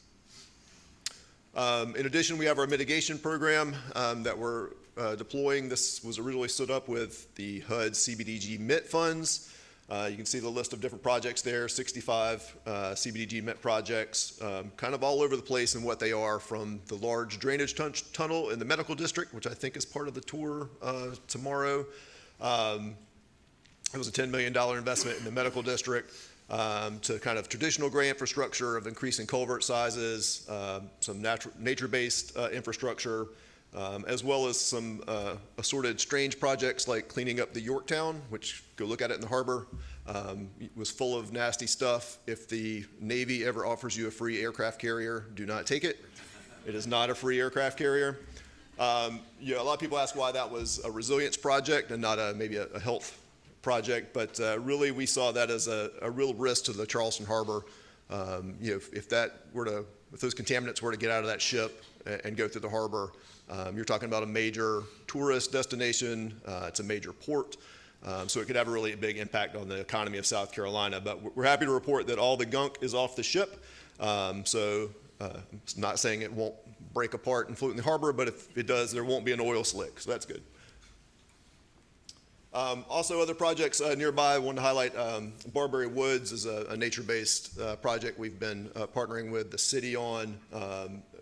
In addition, we have our mitigation program that we're deploying. This was originally stood up with the HUD CBDG MIT funds. You can see the list of different projects there, 65 CBDG MIT projects, kind of all over the place in what they are, from the large drainage tunnel in the medical district, which I think is part of the tour tomorrow. It was a $10 million investment in the medical district, to kind of traditional gray infrastructure of increasing culvert sizes, some nature-based infrastructure, as well as some assorted strange projects like cleaning up the Yorktown, which, go look at it in the harbor, was full of nasty stuff. If the Navy ever offers you a free aircraft carrier, do not take it. It is not a free aircraft carrier. A lot of people ask why that was a resilience project and not maybe a health project, but really we saw that as a real risk to the Charleston Harbor. If those contaminants were to get out of that ship and go through the harbor, you're talking about a major tourist destination. It's a major port, so it could have a really big impact on the economy of South Carolina. But we're happy to report that all the gunk is off the ship. It's not saying it won't break apart and float in the harbor, but if it does, there won't be an oil slick, so that's good. Also, other projects nearby, I wanted to highlight Barberry Woods is a nature-based project we've been partnering with the city on.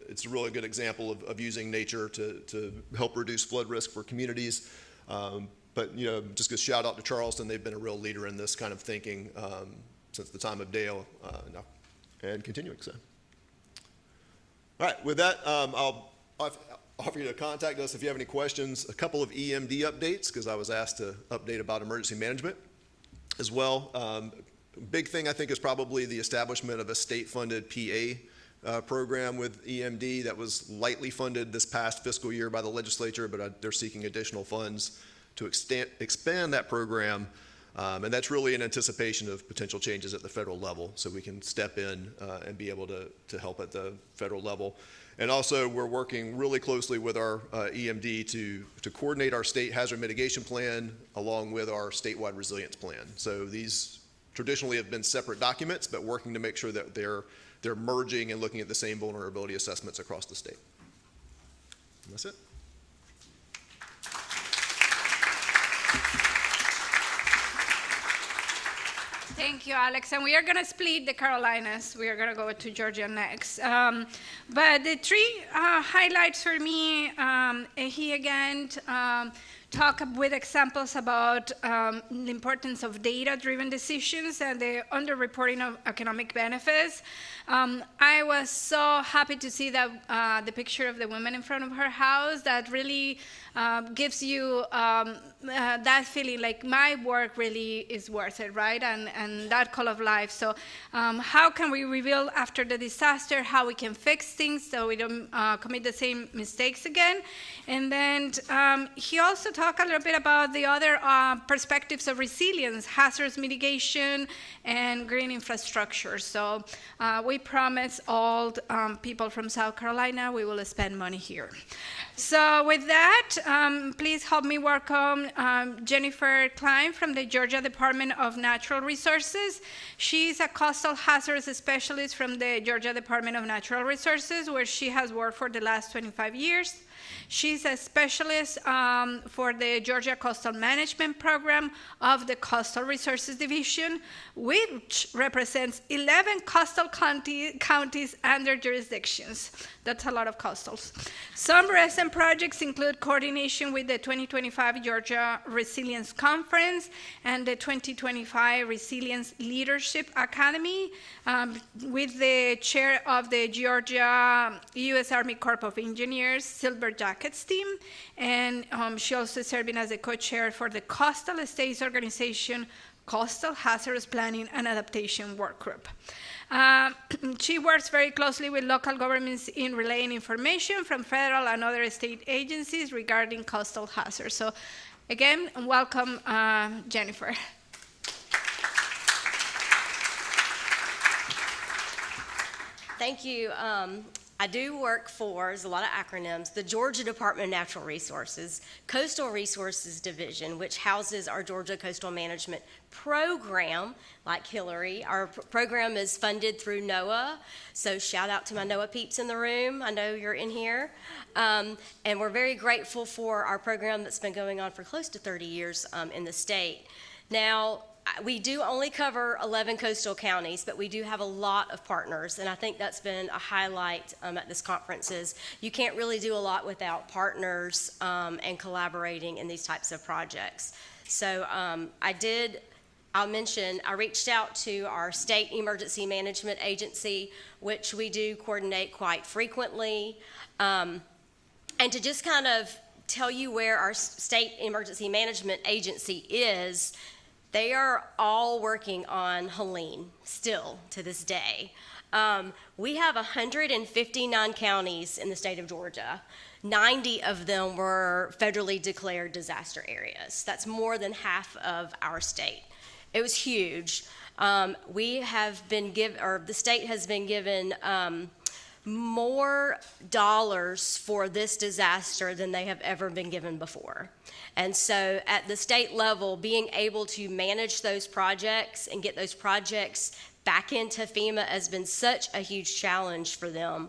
It's a really good example of using nature to help reduce flood risk for communities. But just a shout out to Charleston. They've been a real leader in this kind of thinking since the time of Dale and continuing so. All right, with that, I'll offer you to contact us if you have any questions. A couple of EMD updates, because I was asked to update about emergency management as well. Big thing I think is probably the establishment of a state-funded PA program with EMD that was lightly funded this past fiscal year by the legislature, but they're seeking additional funds to expand that program. And that's really in anticipation of potential changes at the federal level, so we can step in and be able to help at the federal level. And also, we're working really closely with our EMD to coordinate our state hazard mitigation plan along with our statewide resilience plan. So these traditionally have been separate documents, but working to make sure that they're merging and looking at the same vulnerability assessments across the state. And that's it. Thank you, Alex. And we are going to split the Carolinas. We are going to go to Georgia next. But the three highlights for me, he again talk with examples about the importance of data-driven decisions and the underreporting of economic benefits. I was so happy to see that the picture of the woman in front of her house. That really gives you that feeling like my work really is worth it, right? And that call of life. So how can we reveal after the disaster how we can fix things so we don't commit the same mistakes again? And then he also talked a little bit about the other perspectives of resilience, hazards mitigation, and green infrastructure. So we promise all people from South Carolina we will spend money here. So with that, please help me welcome Jennifer Kline from the Georgia Department of Natural Resources. She's a coastal hazards specialist from the Georgia Department of Natural Resources, where she has worked for the last 25 years. She's a specialist for the Georgia Coastal Management Program of the Coastal Resources Division, which represents 11 coastal counties and their jurisdictions. That's a lot of coastals. Some recent projects include coordination with the 2025 Georgia Resilience Conference and the 2025 Resilience Leadership Academy with the chair of the Georgia U.S. Army Corps of Engineers Silver Jackets team, and she also is serving as the co-chair for the Coastal States Organization Coastal Hazards Planning and Adaptation Work Group. She works very closely with local governments in relaying information from federal and other state agencies regarding coastal hazards. So again, welcome, Jennifer. Thank you. I do work for, there's a lot of acronyms, the Georgia Department of Natural Resources, Coastal Resources Division, which houses our Georgia Coastal Management Program, like Hilary. Our program is funded through NOAA, so shout out to my NOAA peeps in the room. I know you're in here. And we're very grateful for our program that's been going on for close to 30 years in the state. Now, we do only cover 11 coastal counties, but we do have a lot of partners, and I think that's been a highlight at this conference is you can't really do a lot without partners and collaborating in these types of projects. So I'll mention, I reached out to our State Emergency Management Agency, which we do coordinate quite frequently, and to just kind of tell you where our State Emergency Management Agency is. They are all working on Helene still to this day. We have 159 counties in the state of Georgia. 90 of them were federally declared disaster areas. That's more than half of our state. It was huge. We have been given, or the state has been given more dollars for this disaster than they have ever been given before. And so at the state level, being able to manage those projects and get those projects back into FEMA has been such a huge challenge for them.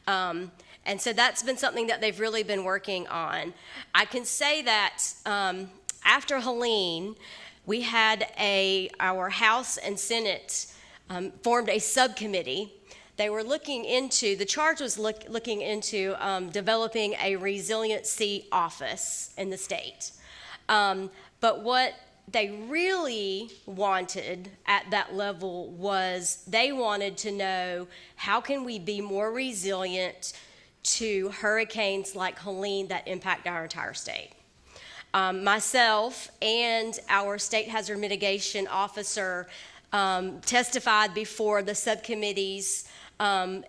And so that's been something that they've really been working on. I can say that after Helene, we had our House and Senate formed a subcommittee. They were looking into, the charge was looking into developing a resiliency office in the state. But what they really wanted at that level was they wanted to know how can we be more resilient to hurricanes like Helene that impact our entire state. Myself and our state hazard mitigation officer testified before the subcommittees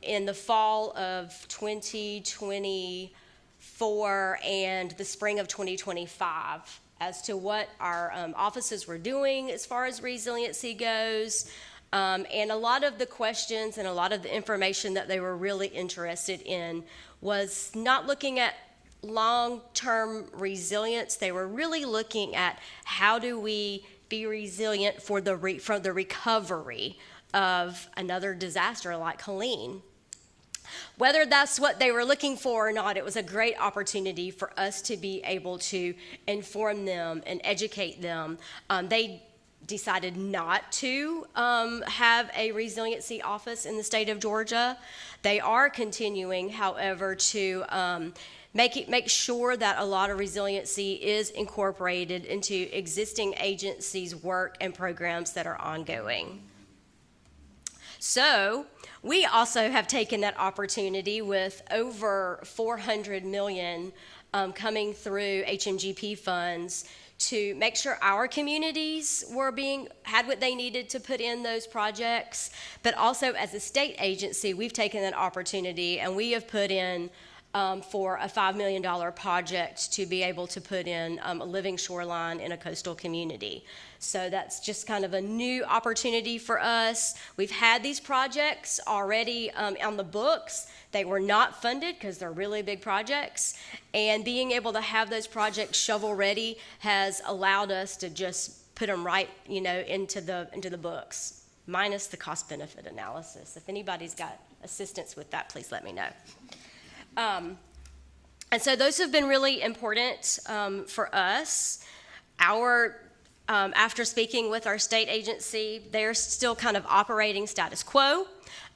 in the fall of 2024 and the spring of 2025 as to what our offices were doing as far as resiliency goes. And a lot of the questions and a lot of the information that they were really interested in was not looking at long-term resilience. They were really looking at how do we be resilient for the recovery of another disaster like Helene. Whether that's what they were looking for or not, it was a great opportunity for us to be able to inform them and educate them. They decided not to have a resiliency office in the state of Georgia. They are continuing, however, to make sure that a lot of resiliency is incorporated into existing agencies' work and programs that are ongoing. So we also have taken that opportunity with over $400 million coming through HMGP funds to make sure our communities had what they needed to put in those projects, but also as a state agency, we've taken that opportunity and we have put in for a $5 million project to be able to put in a living shoreline in a coastal community. So that's just kind of a new opportunity for us. We've had these projects already on the books. They were not funded because they're really big projects. And being able to have those projects shovel ready has allowed us to just put them right, into the books, minus the cost benefit analysis. If anybody's got assistance with that, please let me know. And so those have been really important for us. After speaking with our state agency, they're still kind of operating status quo.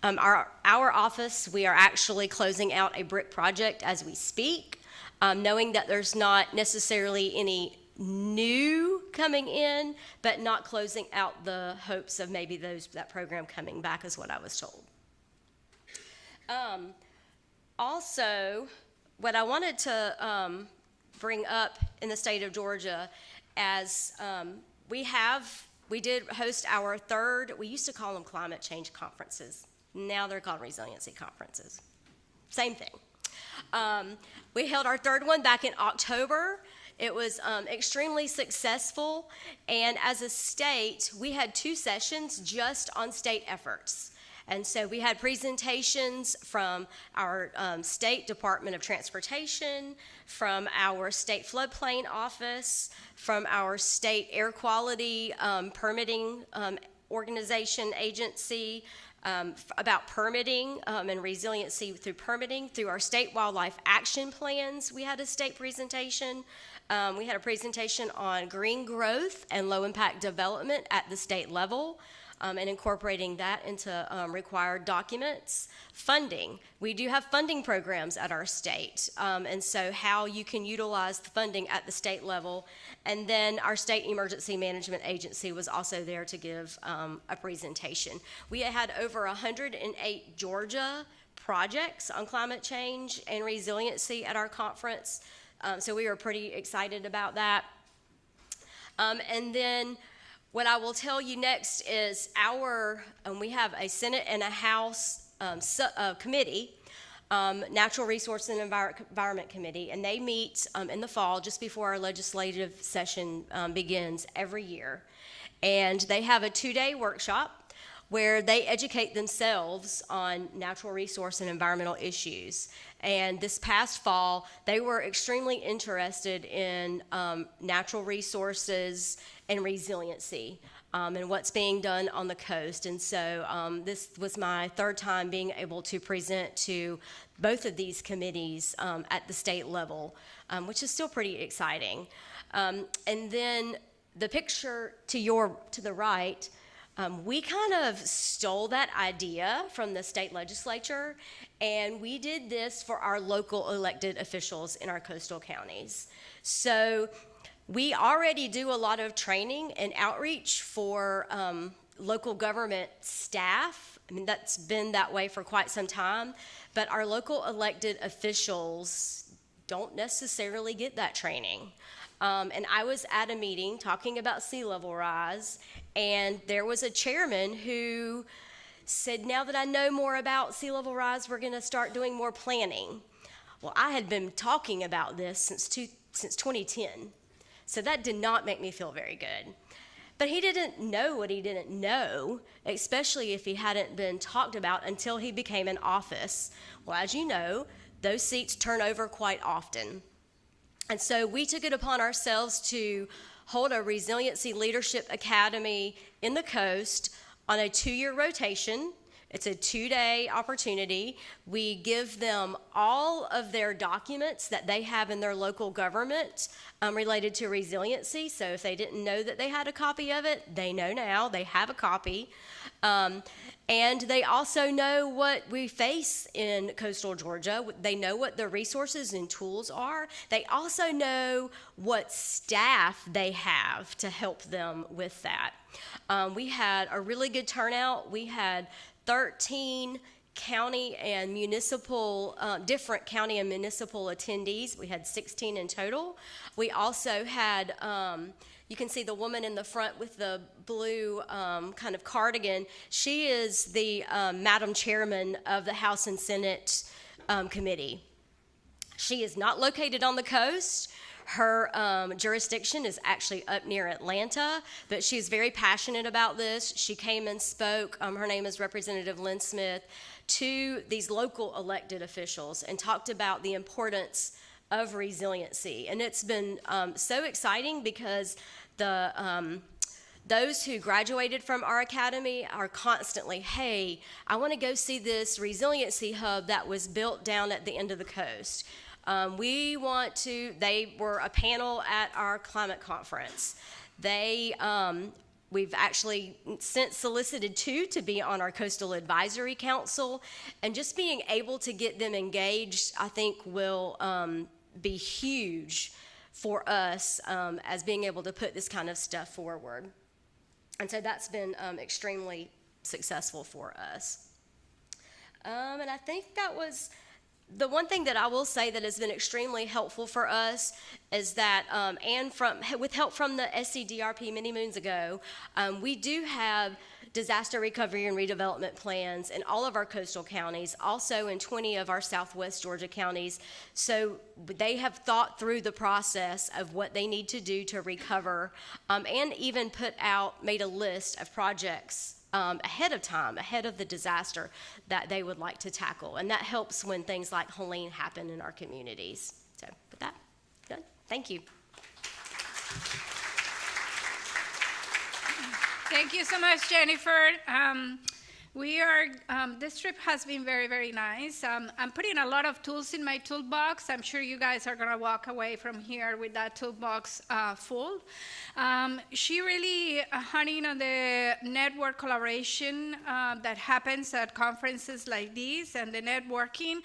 Our office, we are actually closing out a brick project as we speak, knowing that there's not necessarily any new coming in, but not closing out the hopes of maybe that program coming back is what I was told. Also, what I wanted to bring up in the state of Georgia, as we did host our third, we used to call them climate change conferences. Now they're called resiliency conferences. Same thing. We held our third one back in October. It was extremely successful, and as a state, we had 2 sessions just on state efforts. And so we had presentations from our State Department of Transportation, from our State Floodplain Office, from our State Air Quality Permitting Organization Agency, about permitting and resiliency through permitting. Through our State Wildlife Action Plans, we had a state presentation. We had a presentation on green growth and low-impact development at the state level. And incorporating that into required documents. Funding. We do have funding programs at our state, and so how you can utilize the funding at the state level. And then our State Emergency Management Agency was also there to give a presentation. We had over 108 Georgia projects on climate change and resiliency at our conference, so we were pretty excited about that. And then what I will tell you next is we have a Senate and a House committee, Natural Resource and Environment Committee, and they meet in the fall just before our legislative session begins every year. And they have a 2-day workshop where they educate themselves on natural resource and environmental issues. And this past fall, they were extremely interested in natural resources and resiliency and what's being done on the coast. And so this was my 3rd time being able to present to both of these committees at the state level, which is still pretty exciting. And then the picture to the right, we kind of stole that idea from the state legislature, and we did this for our local elected officials in our coastal counties. So we already do a lot of training and outreach for local government staff. I mean, that's been that way for quite some time, but our local elected officials don't necessarily get that training. And I was at a meeting talking about sea level rise, and there was a chairman who said, now that I know more about sea level rise, we're going to start doing more planning. Well, I had been talking about this since 2010, so that did not make me feel very good. But he didn't know what he didn't know, especially if he hadn't been talked about until he became in office. Well, as you know, those seats turn over quite often. And so we took it upon ourselves to hold a Resiliency Leadership Academy in the coast on a 2-year rotation. It's a 2-day opportunity. We give them all of their documents that they have in their local government related to resiliency. So if they didn't know that they had a copy of it, they know now. They have a copy. And they also know what we face in coastal Georgia. They know what the resources and tools are. They also know what staff they have to help them with that. We had a really good turnout. We had 13 county and municipal, different county and municipal attendees. We had 16 in total. We also had, you can see the woman in the front with the blue kind of cardigan. She is the Madam Chairman of the House and Senate Committee. She is not located on the coast. Her jurisdiction is actually up near Atlanta, but she's very passionate about this. She came and spoke, her name is Representative Lynn Smith, to these local elected officials and talked about the importance of resiliency. And it's been so exciting because those who graduated from our academy are constantly, hey, I want to go see this resiliency hub that was built down at the end of the coast. They were a panel at our climate conference. We've actually since solicited 2 to be on our Coastal Advisory Council, and just being able to get them engaged, I think will be huge for us as being able to put this kind of stuff forward. And so that's been extremely successful for us. And I think that was the one thing that I will say that has been extremely helpful for us is that, and with help from the SCDRP many moons ago, we do have disaster recovery and redevelopment plans in all of our coastal counties, also in 20 of our southwest Georgia counties. So they have thought through the process of what they need to do to recover, and even made a list of projects ahead of time, ahead of the disaster that they would like to tackle. And that helps when things like Helene happen in our communities. So with that, done. Thank you. Thank you so much, Jennifer. This trip has been very, very nice. I'm putting a lot of tools in my toolbox. I'm sure you guys are going to walk away from here with that toolbox full. She really honing on the network collaboration that happens at conferences like these, and the networking,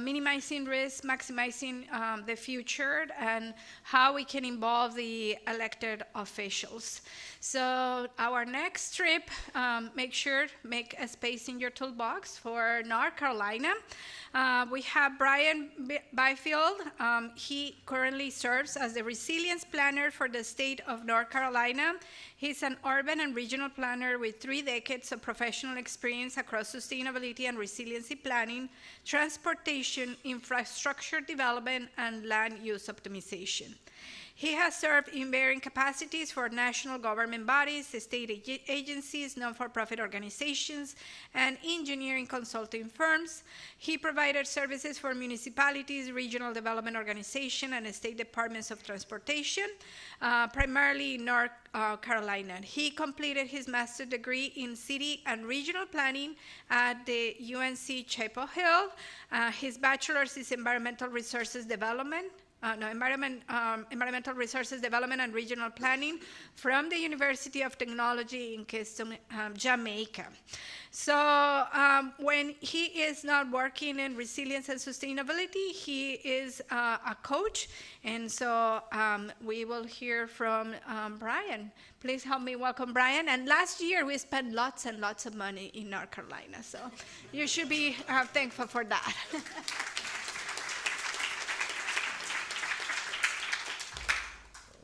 minimizing risk, maximizing the future, and how we can involve the elected officials. So our next trip, make a space in your toolbox for North Carolina. We have Brian Byfield. He currently serves as the resilience planner for the state of North Carolina. He's an urban and regional planner with 3 decades of professional experience across sustainability and resiliency planning, transportation, infrastructure development, and land use optimization. He has served in varying capacities for national government bodies, state agencies, non-for-profit organizations, and engineering consulting firms. He provided services for municipalities, regional development organizations, and state departments of transportation, primarily in North Carolina. He completed his master's degree in city and regional planning at the UNC Chapel Hill. His bachelor's is environmental resources development. Environmental Resources Development and Regional Planning from the University of Technology in Kingston, Jamaica. So when he is not working in resilience and sustainability, he is a coach. And so we will hear from Brian. Please help me welcome Brian. And last year we spent lots and lots of money in North Carolina. So you should be thankful for that.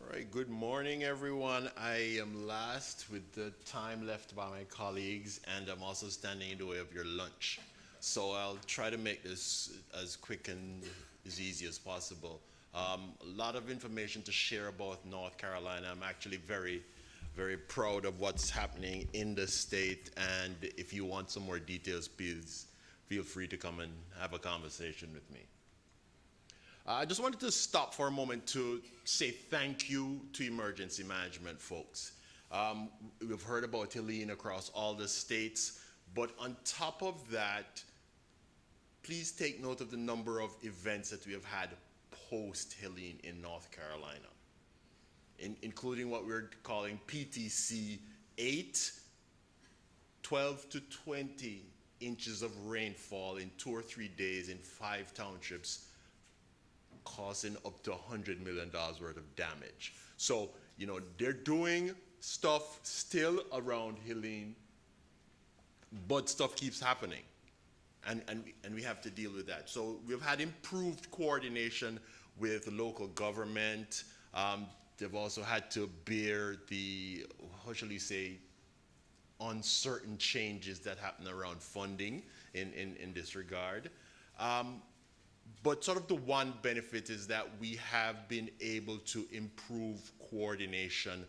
All right, good morning, everyone. I am last with the time left by my colleagues, and I'm also standing in the way of your lunch. So I'll try to make this as quick and as easy as possible. A lot of information to share about North Carolina. I'm actually very, very proud of what's happening in the state, and if you want some more details, please feel free to come and have a conversation with me. I just wanted to stop for a moment to say thank you to emergency management folks. We've heard about Helene across all the states. But on top of that, please take note of the number of events that we have had post-Helene in North Carolina, including what we're calling PTC 8, 12 to 20 inches of rainfall in 2 or 3 days in 5 townships, causing up to $100 million worth of damage. So, you know, they're doing stuff still around Helene, but stuff keeps happening. And we have to deal with that. So we've had improved coordination with local government. They've also had to bear the, how shall you say, uncertain changes that happen around funding in this regard. But sort of the one benefit is that we have been able to improve coordination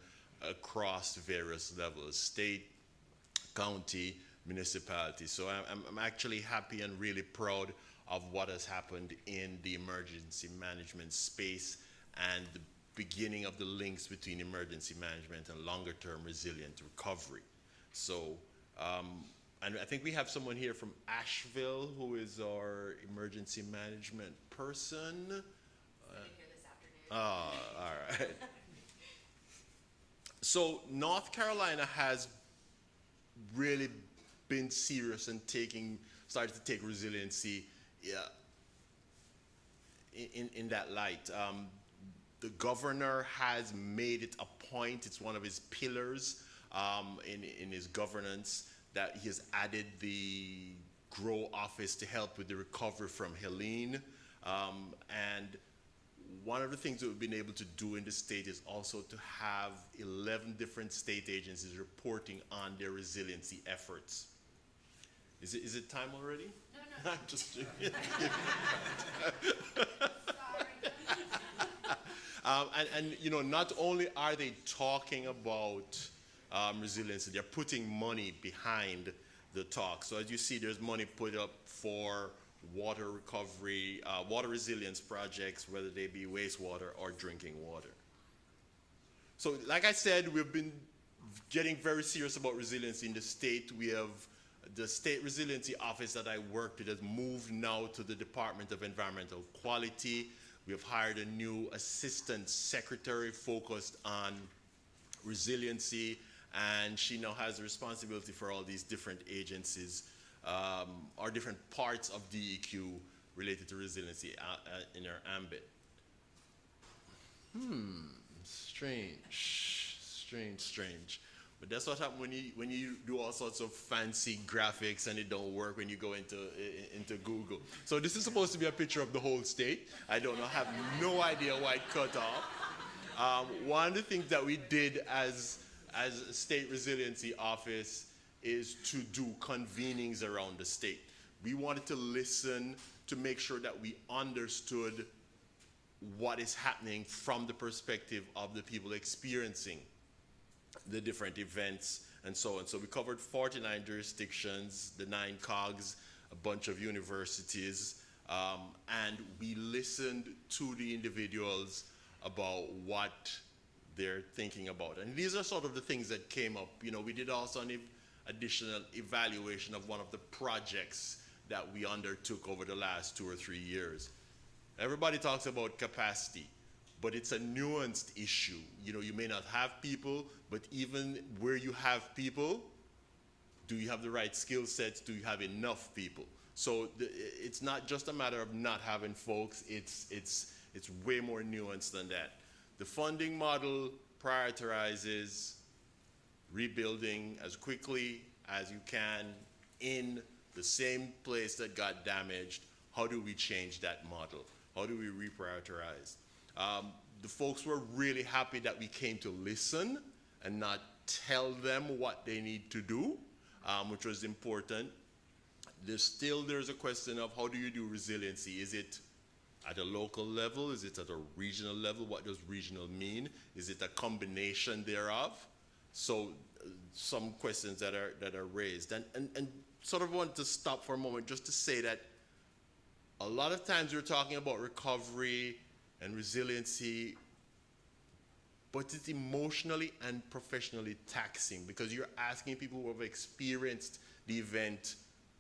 across various levels, state, county, municipality. So I'm actually happy and really proud of what has happened in the emergency management space and the beginning of the links between emergency management and longer term resilient recovery. So, and I think we have someone here from Asheville who is our emergency management person. Here this afternoon. Oh, all right. So North Carolina has really been serious and started to take resiliency in that light. The governor has made it a point, it's one of his pillars in his governance, that he has added the GROW office to help with the recovery from Helene. And one of the things that we've been able to do in the state is also to have 11 different state agencies reporting on their resiliency efforts. Is it time already? No. I'm just joking. And you know, not only are they talking about resiliency, they're putting money behind the talk. So as you see, there's money put up for water recovery, water resilience projects, whether they be wastewater or drinking water. So like I said, we've been getting very serious about resiliency in the state. We have the State Resiliency Office that I worked with has moved now to the Department of Environmental Quality. We have hired a new assistant secretary focused on resiliency, and she now has the responsibility for all these different agencies or different parts of DEQ related to resiliency in her ambit. Strange. But that's what happens when you do all sorts of fancy graphics and it don't work when you go into Google. So this is supposed to be a picture of the whole state. I don't know, I have no idea why it cut off. One of the things that we did as a State Resiliency Office is to do convenings around the state. We wanted to listen to make sure that we understood what is happening from the perspective of the people experiencing the different events and so on. So we covered 49 jurisdictions, the 9 COGs, a bunch of universities, and we listened to the individuals about what they're thinking about. And these are sort of the things that came up. You know, we did also an additional evaluation of one of the projects that we undertook over the last 2 or 3 years. Everybody talks about capacity, but it's a nuanced issue. You know, you may not have people, but even where you have people, do you have the right skill sets? Do you have enough people? So it's not just a matter of not having folks, it's way more nuanced than that. The funding model prioritizes rebuilding as quickly as you can in the same place that got damaged. How do we change that model? How do we reprioritize? The folks were really happy that we came to listen and not tell them what they need to do, which was important. There's a question of how do you do resiliency? Is it at a local level? Is it at a regional level? What does regional mean? Is it a combination thereof? So some questions that are raised. And sort of want to stop for a moment just to say that a lot of times we're talking about recovery and resiliency, but it's emotionally and professionally taxing because you're asking people who have experienced the event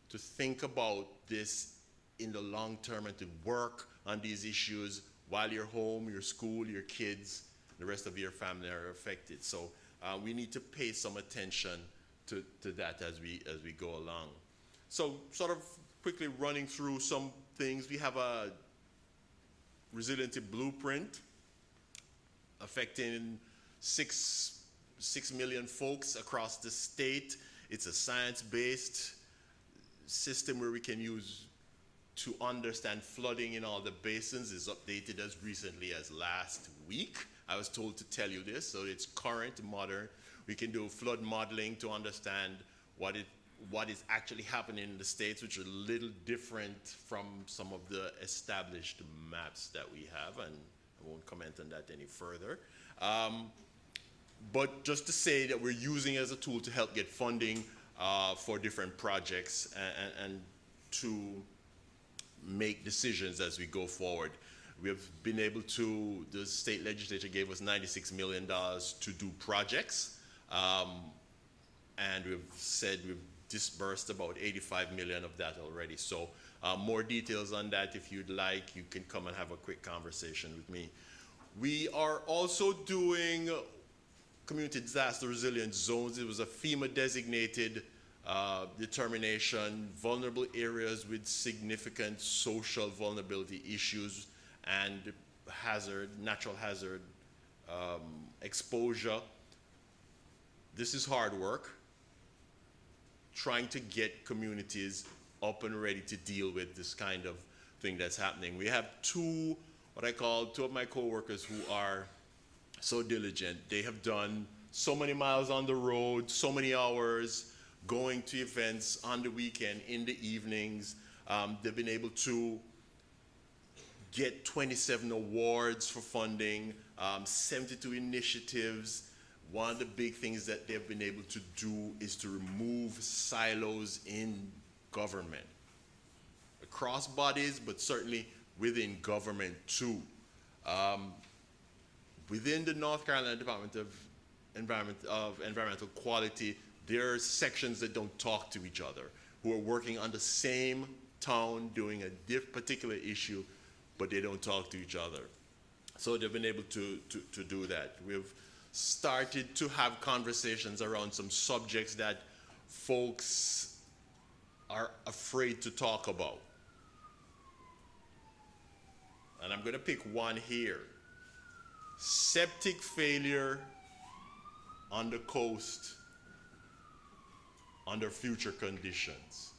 to think about this in the long term and to work on these issues while you're home, your school, your kids, the rest of your family are affected. So we need to pay some attention to that as we go along. So sort of quickly running through some things, we have a resiliency blueprint affecting 6 million folks across the state. It's a science-based system where we can use to understand flooding in all the basins. Is updated as recently as last week. I was told to tell you this, so it's current, modern. We can do flood modeling to understand what is actually happening in the states, which are a little different from some of the established maps that we have, and I won't comment on that any further. But just to say that we're using it as a tool to help get funding for different projects and to make decisions as we go forward. We have been able to, the state legislature gave us $96 million to do projects, and we've said we've disbursed about 85 million of that already. So more details on that, if you'd like, you can come and have a quick conversation with me. We are also doing community disaster resilience zones. It was a FEMA designated determination, vulnerable areas with significant social vulnerability issues and hazard, natural hazard exposure. This is hard work, trying to get communities up and ready to deal with this kind of thing that's happening. We have two of my coworkers who are so diligent. They have done so many miles on the road, so many hours, going to events on the weekend, in the evenings. They've been able to get 27 awards for funding, 72 initiatives. One of the big things that they've been able to do is to remove silos in government, across bodies, but certainly within government too. Within the North Carolina Department of Environmental Quality, there are sections that don't talk to each other, who are working on the same town doing a particular issue, but they don't talk to each other. So they've been able to do that. We've started to have conversations around some subjects that folks are afraid to talk about. And I'm going to pick one here. Septic failure on the coast under future conditions,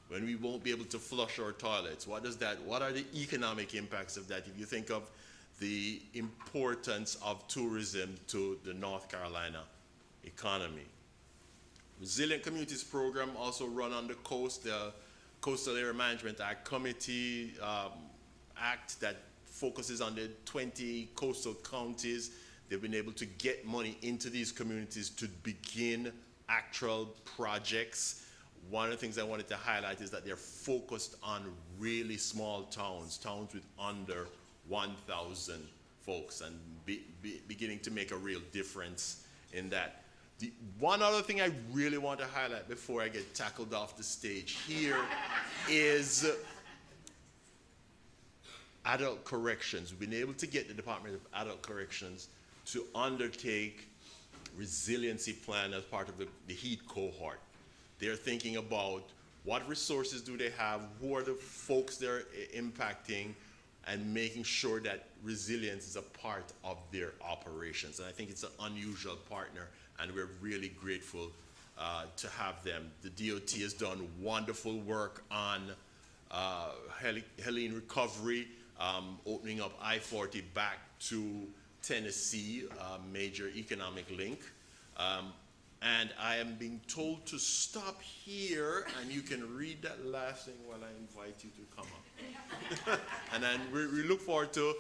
when we won't be able to flush our toilets. What are the economic impacts of that? If you think of the importance of tourism to the North Carolina economy. Resilient Communities Program also run on the coast, the Coastal Area Management Act Committee Act that focuses on the 20 coastal counties. They've been able to get money into these communities to begin actual projects. One of the things I wanted to highlight is that they're focused on really small towns, towns with under 1,000 folks, and beginning to make a real difference in that. The one other thing I really want to highlight before I get tackled off the stage here is adult corrections. We've been able to get the Department of Adult Corrections to undertake resiliency plan as part of the HEAT cohort. They're thinking about what resources do they have, who are the folks they're impacting, and making sure that resilience is a part of their operations. And I think it's an unusual partner, and we're really grateful to have them. The DOT has done wonderful work on Helene recovery, opening up I-40 back to Tennessee, major economic link. And I am being told to stop here, and you can read that last thing while I invite you to come up. And then we look forward to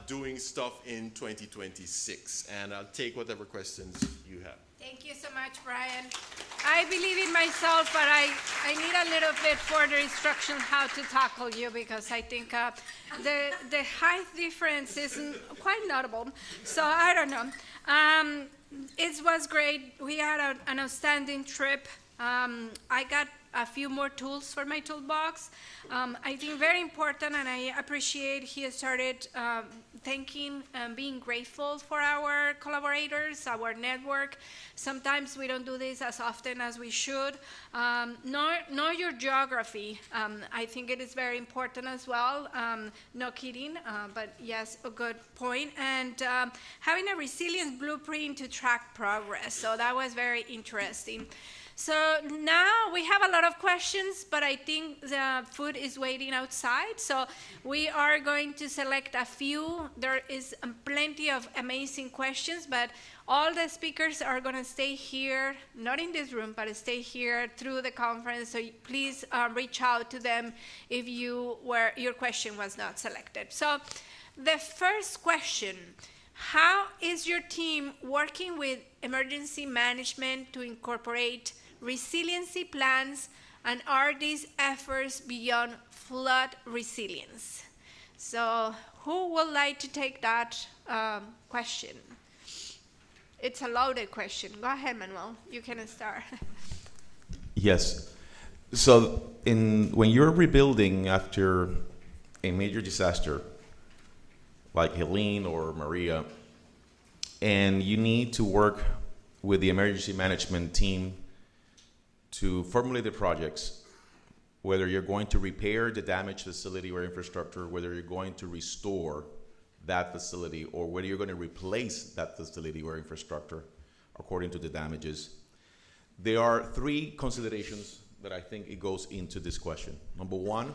doing stuff in 2026. And I'll take whatever questions you have. Thank you so much, Brian. I believe in myself, but I need a little bit further instruction how to tackle you, because I think the height difference isn't quite notable. So I don't know. It was great. We had an outstanding trip I got a few more tools for my toolbox. I think very important, and I appreciate he started thanking and being grateful for our collaborators, our network. Sometimes we don't do this as often as we should. Know your geography. I think it is very important as well. No kidding, but yes, a good point. And having a resilience blueprint to track progress. So that was very interesting. So now we have a lot of questions, but I think the food is waiting outside. So we are going to select a few. There is plenty of amazing questions, but all the speakers are going to stay here, not in this room, but stay here through the conference. So please reach out to them if your question was not selected. So the first question, how is your team working with emergency management to incorporate resiliency plans, and are these efforts beyond flood resilience? So who would like to take that question? It's a loaded question. Go ahead, Manuel. You can start. Yes. So when you're rebuilding after a major disaster, like Helene or Maria, and you need to work with the emergency management team to formulate the projects, whether you're going to repair the damaged facility or infrastructure, whether you're going to restore that facility, or whether you're going to replace that facility or infrastructure according to the damages. There are three considerations that I think it goes into this question. Number one,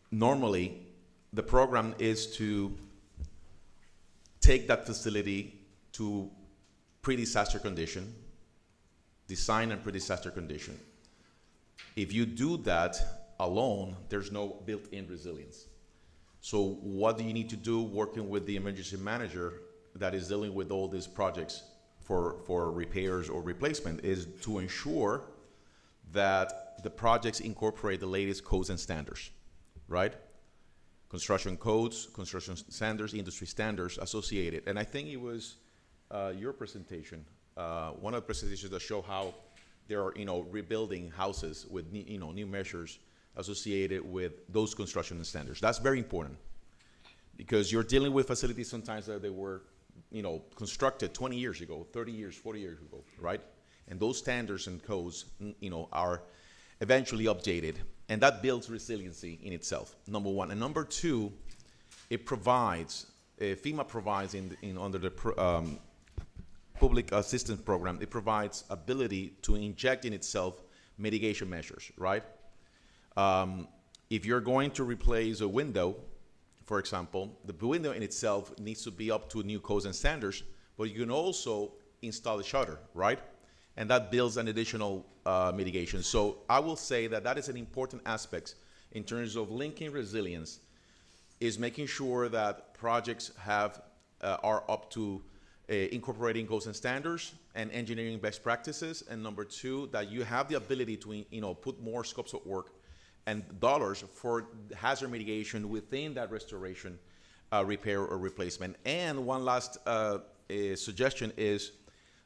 normally the program is to take that facility to pre-disaster condition, design and pre-disaster condition. If you do that alone, there's no built-in resilience. So what do you need to do working with the emergency manager that is dealing with all these projects for repairs or replacement is to ensure that the projects incorporate the latest codes and standards, right? Construction codes, construction standards, industry standards associated. And I think it was your presentation, one of the presentations that show how there are, rebuilding houses with, new measures associated with those construction standards. That's very important because you're dealing with facilities sometimes that they were, constructed 20 years ago, 30 years, 40 years ago, right? And those standards and codes, are eventually updated, and that builds resiliency in itself, number one. And number two, it provides, FEMA provides under the public assistance program, it provides ability to inject in itself mitigation measures, right? If you're going to replace a window, for example, the window in itself needs to be up to new codes and standards, but you can also install a shutter, right? And that builds an additional mitigation. So I will say that is an important aspect in terms of linking resilience, is making sure that projects are up to incorporating codes and standards and engineering best practices, and number two, that you have the ability to put more scopes of work and dollars for hazard mitigation within that restoration, repair, or replacement. And one last suggestion is,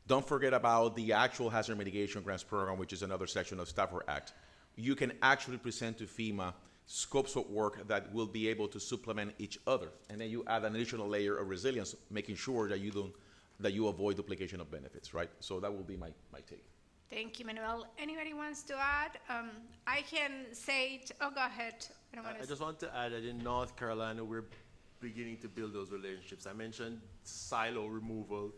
don't forget about the actual hazard mitigation grants program, which is another section of Stafford Act. You can actually present to FEMA scopes of work that will be able to supplement each other, and then you add an additional layer of resilience, making sure that you avoid duplication of benefits, right? So that will be my take. Thank you, Manuel. Anybody wants to add? I can say it. Oh, go ahead. I just want to add that in North Carolina, we're beginning to build those relationships. I mentioned silo removal,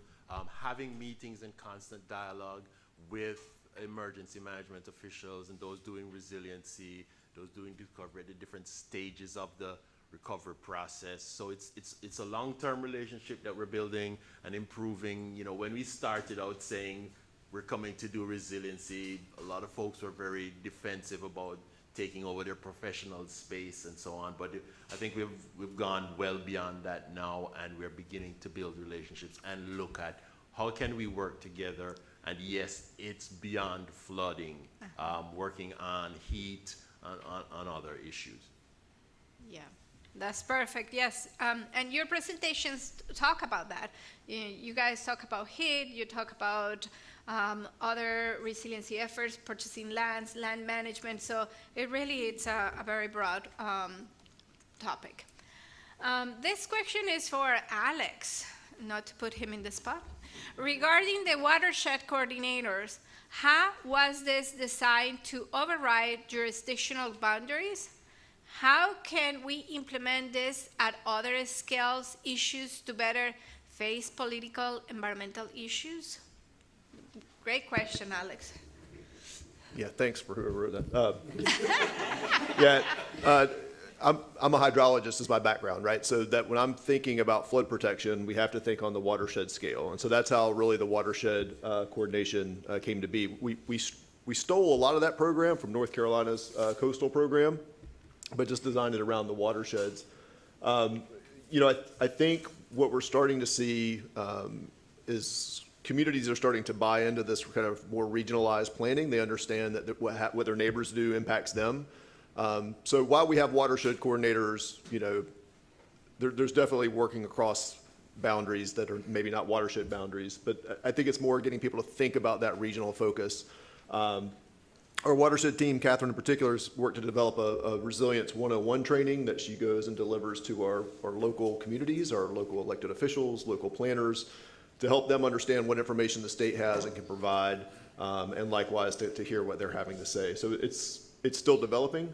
having meetings and constant dialogue with emergency management officials and those doing resiliency, those doing recovery at the different stages of the recovery process. So it's a long-term relationship that we're building and improving. When we started out saying we're coming to do resiliency, a lot of folks were very defensive about taking over their professional space and so on. But I think we've gone well beyond that now, and we're beginning to build relationships and look at how can we work together. And yes, it's beyond flooding, working on heat, on other issues. Yeah. That's perfect, yes. And your presentations talk about that. You guys talk about heat, you talk about other resiliency efforts, purchasing lands, land management, so it's a very broad topic. This question is for Alex, not to put him in the spot. Regarding the watershed coordinators, how was this designed to override jurisdictional boundaries? How can we implement this at other scales, issues to better face political, environmental issues? Great question, Alex. Yeah, thanks for whoever wrote that. I'm a hydrologist is my background, right? So that when I'm thinking about flood protection, we have to think on the watershed scale. And so that's how really the watershed coordination came to be. We stole a lot of that program from North Carolina's coastal program, but just designed it around the watersheds. I think what we're starting to see is communities are starting to buy into this kind of more regionalized planning. They understand that what their neighbors do impacts them. So while we have watershed coordinators, there's definitely working across boundaries that are maybe not watershed boundaries, but I think it's more getting people to think about that regional focus. Our watershed team, Catherine in particular, has worked to develop a Resilience 101 training that she goes and delivers to our local communities, our local elected officials, local planners, to help them understand what information the state has and can provide, and likewise to hear what they're having to say. So it's still developing.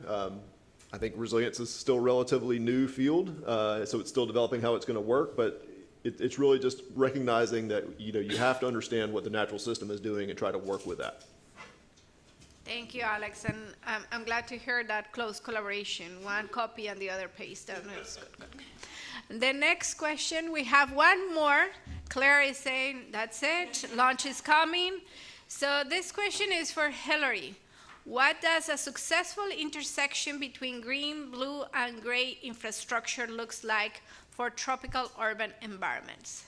I think resilience is still a relatively new field, so it's still developing how it's going to work, but it's really just recognizing that you have to understand what the natural system is doing and try to work with that. Thank you, Alex, and I'm glad to hear that close collaboration, one copy and the other paste. That's good. The next question, we have one more. Claire is saying, that's it, launch is coming. So this question is for Hilary. What does a successful intersection between green, blue, and gray infrastructure looks like for tropical urban environments?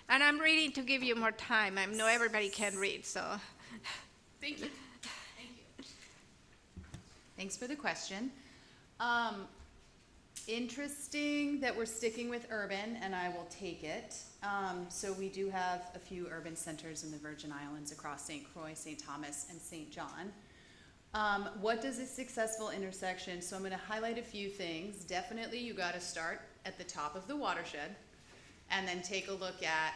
And I'm reading to give you more time. I know everybody can read, so. Thank you. Thanks for the question. Interesting that we're sticking with urban, and I will take it. So we do have a few urban centers in the Virgin Islands across St. Croix, St. Thomas, and St. John. What does a successful intersection? So I'm going to highlight a few things. Definitely you got to start at the top of the watershed and then take a look at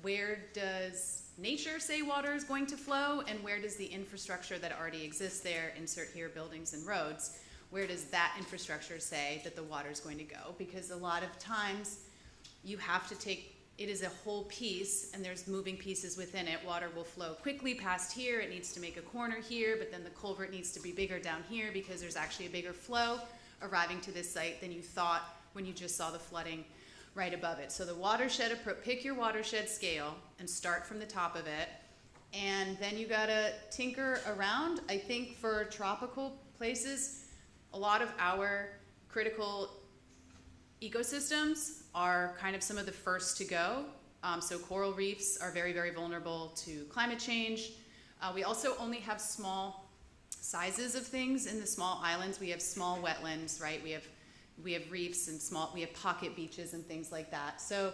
where does nature say water is going to flow and where does the infrastructure that already exists there, insert here buildings and roads, where does that infrastructure say that the water is going to go? Because a lot of times you have to take, it is a whole piece and there's moving pieces within it. Water will flow quickly past here, it needs to make a corner here, but then the culvert needs to be bigger down here because there's actually a bigger flow arriving to this site than you thought when you just saw the flooding right above it. So the watershed, pick your watershed scale and start from the top of it. And then you gotta tinker around. I think for tropical places, a lot of our critical ecosystems are kind of some of the first to go. So coral reefs are very, very vulnerable to climate change. We also only have small sizes of things in the small islands. We have small wetlands, right? We have reefs and we have pocket beaches and things like that. So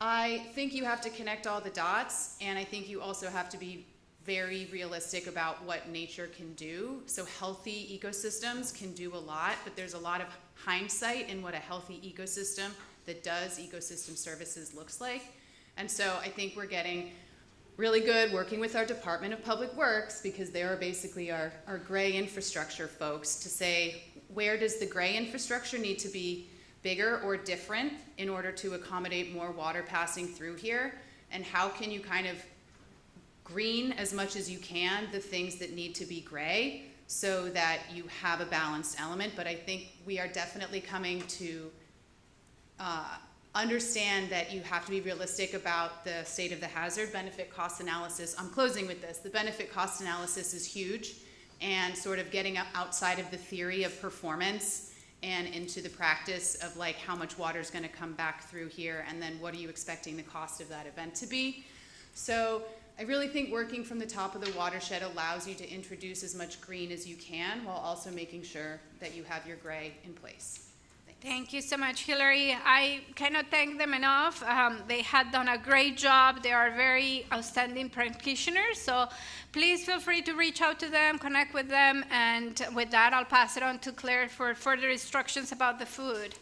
I think you have to connect all the dots, and I think you also have to be very realistic about what nature can do. So healthy ecosystems can do a lot, but there's a lot of hindsight in what a healthy ecosystem that does ecosystem services looks like. And so I think we're getting really good working with our Department of Public Works, because they are basically our gray infrastructure folks, to say, where does the gray infrastructure need to be bigger or different in order to accommodate more water passing through here? And how can you kind of green as much as you can the things that need to be gray so that you have a balanced element? But I think we are definitely coming to understand that you have to be realistic about the state of the hazard benefit cost analysis. I'm closing with this. The benefit cost analysis is huge, and sort of getting outside of the theory of performance and into the practice of like how much water is going to come back through here, and then what are you expecting the cost of that event to be. So I really think working from the top of the watershed allows you to introduce as much green as you can while also making sure that you have your gray in place. Thank you so much, Hilary. I cannot thank them enough. They had done a great job. They are very outstanding practitioners. So please feel free to reach out to them, connect with them. And with that, I'll pass it on to Claire for further instructions about the food.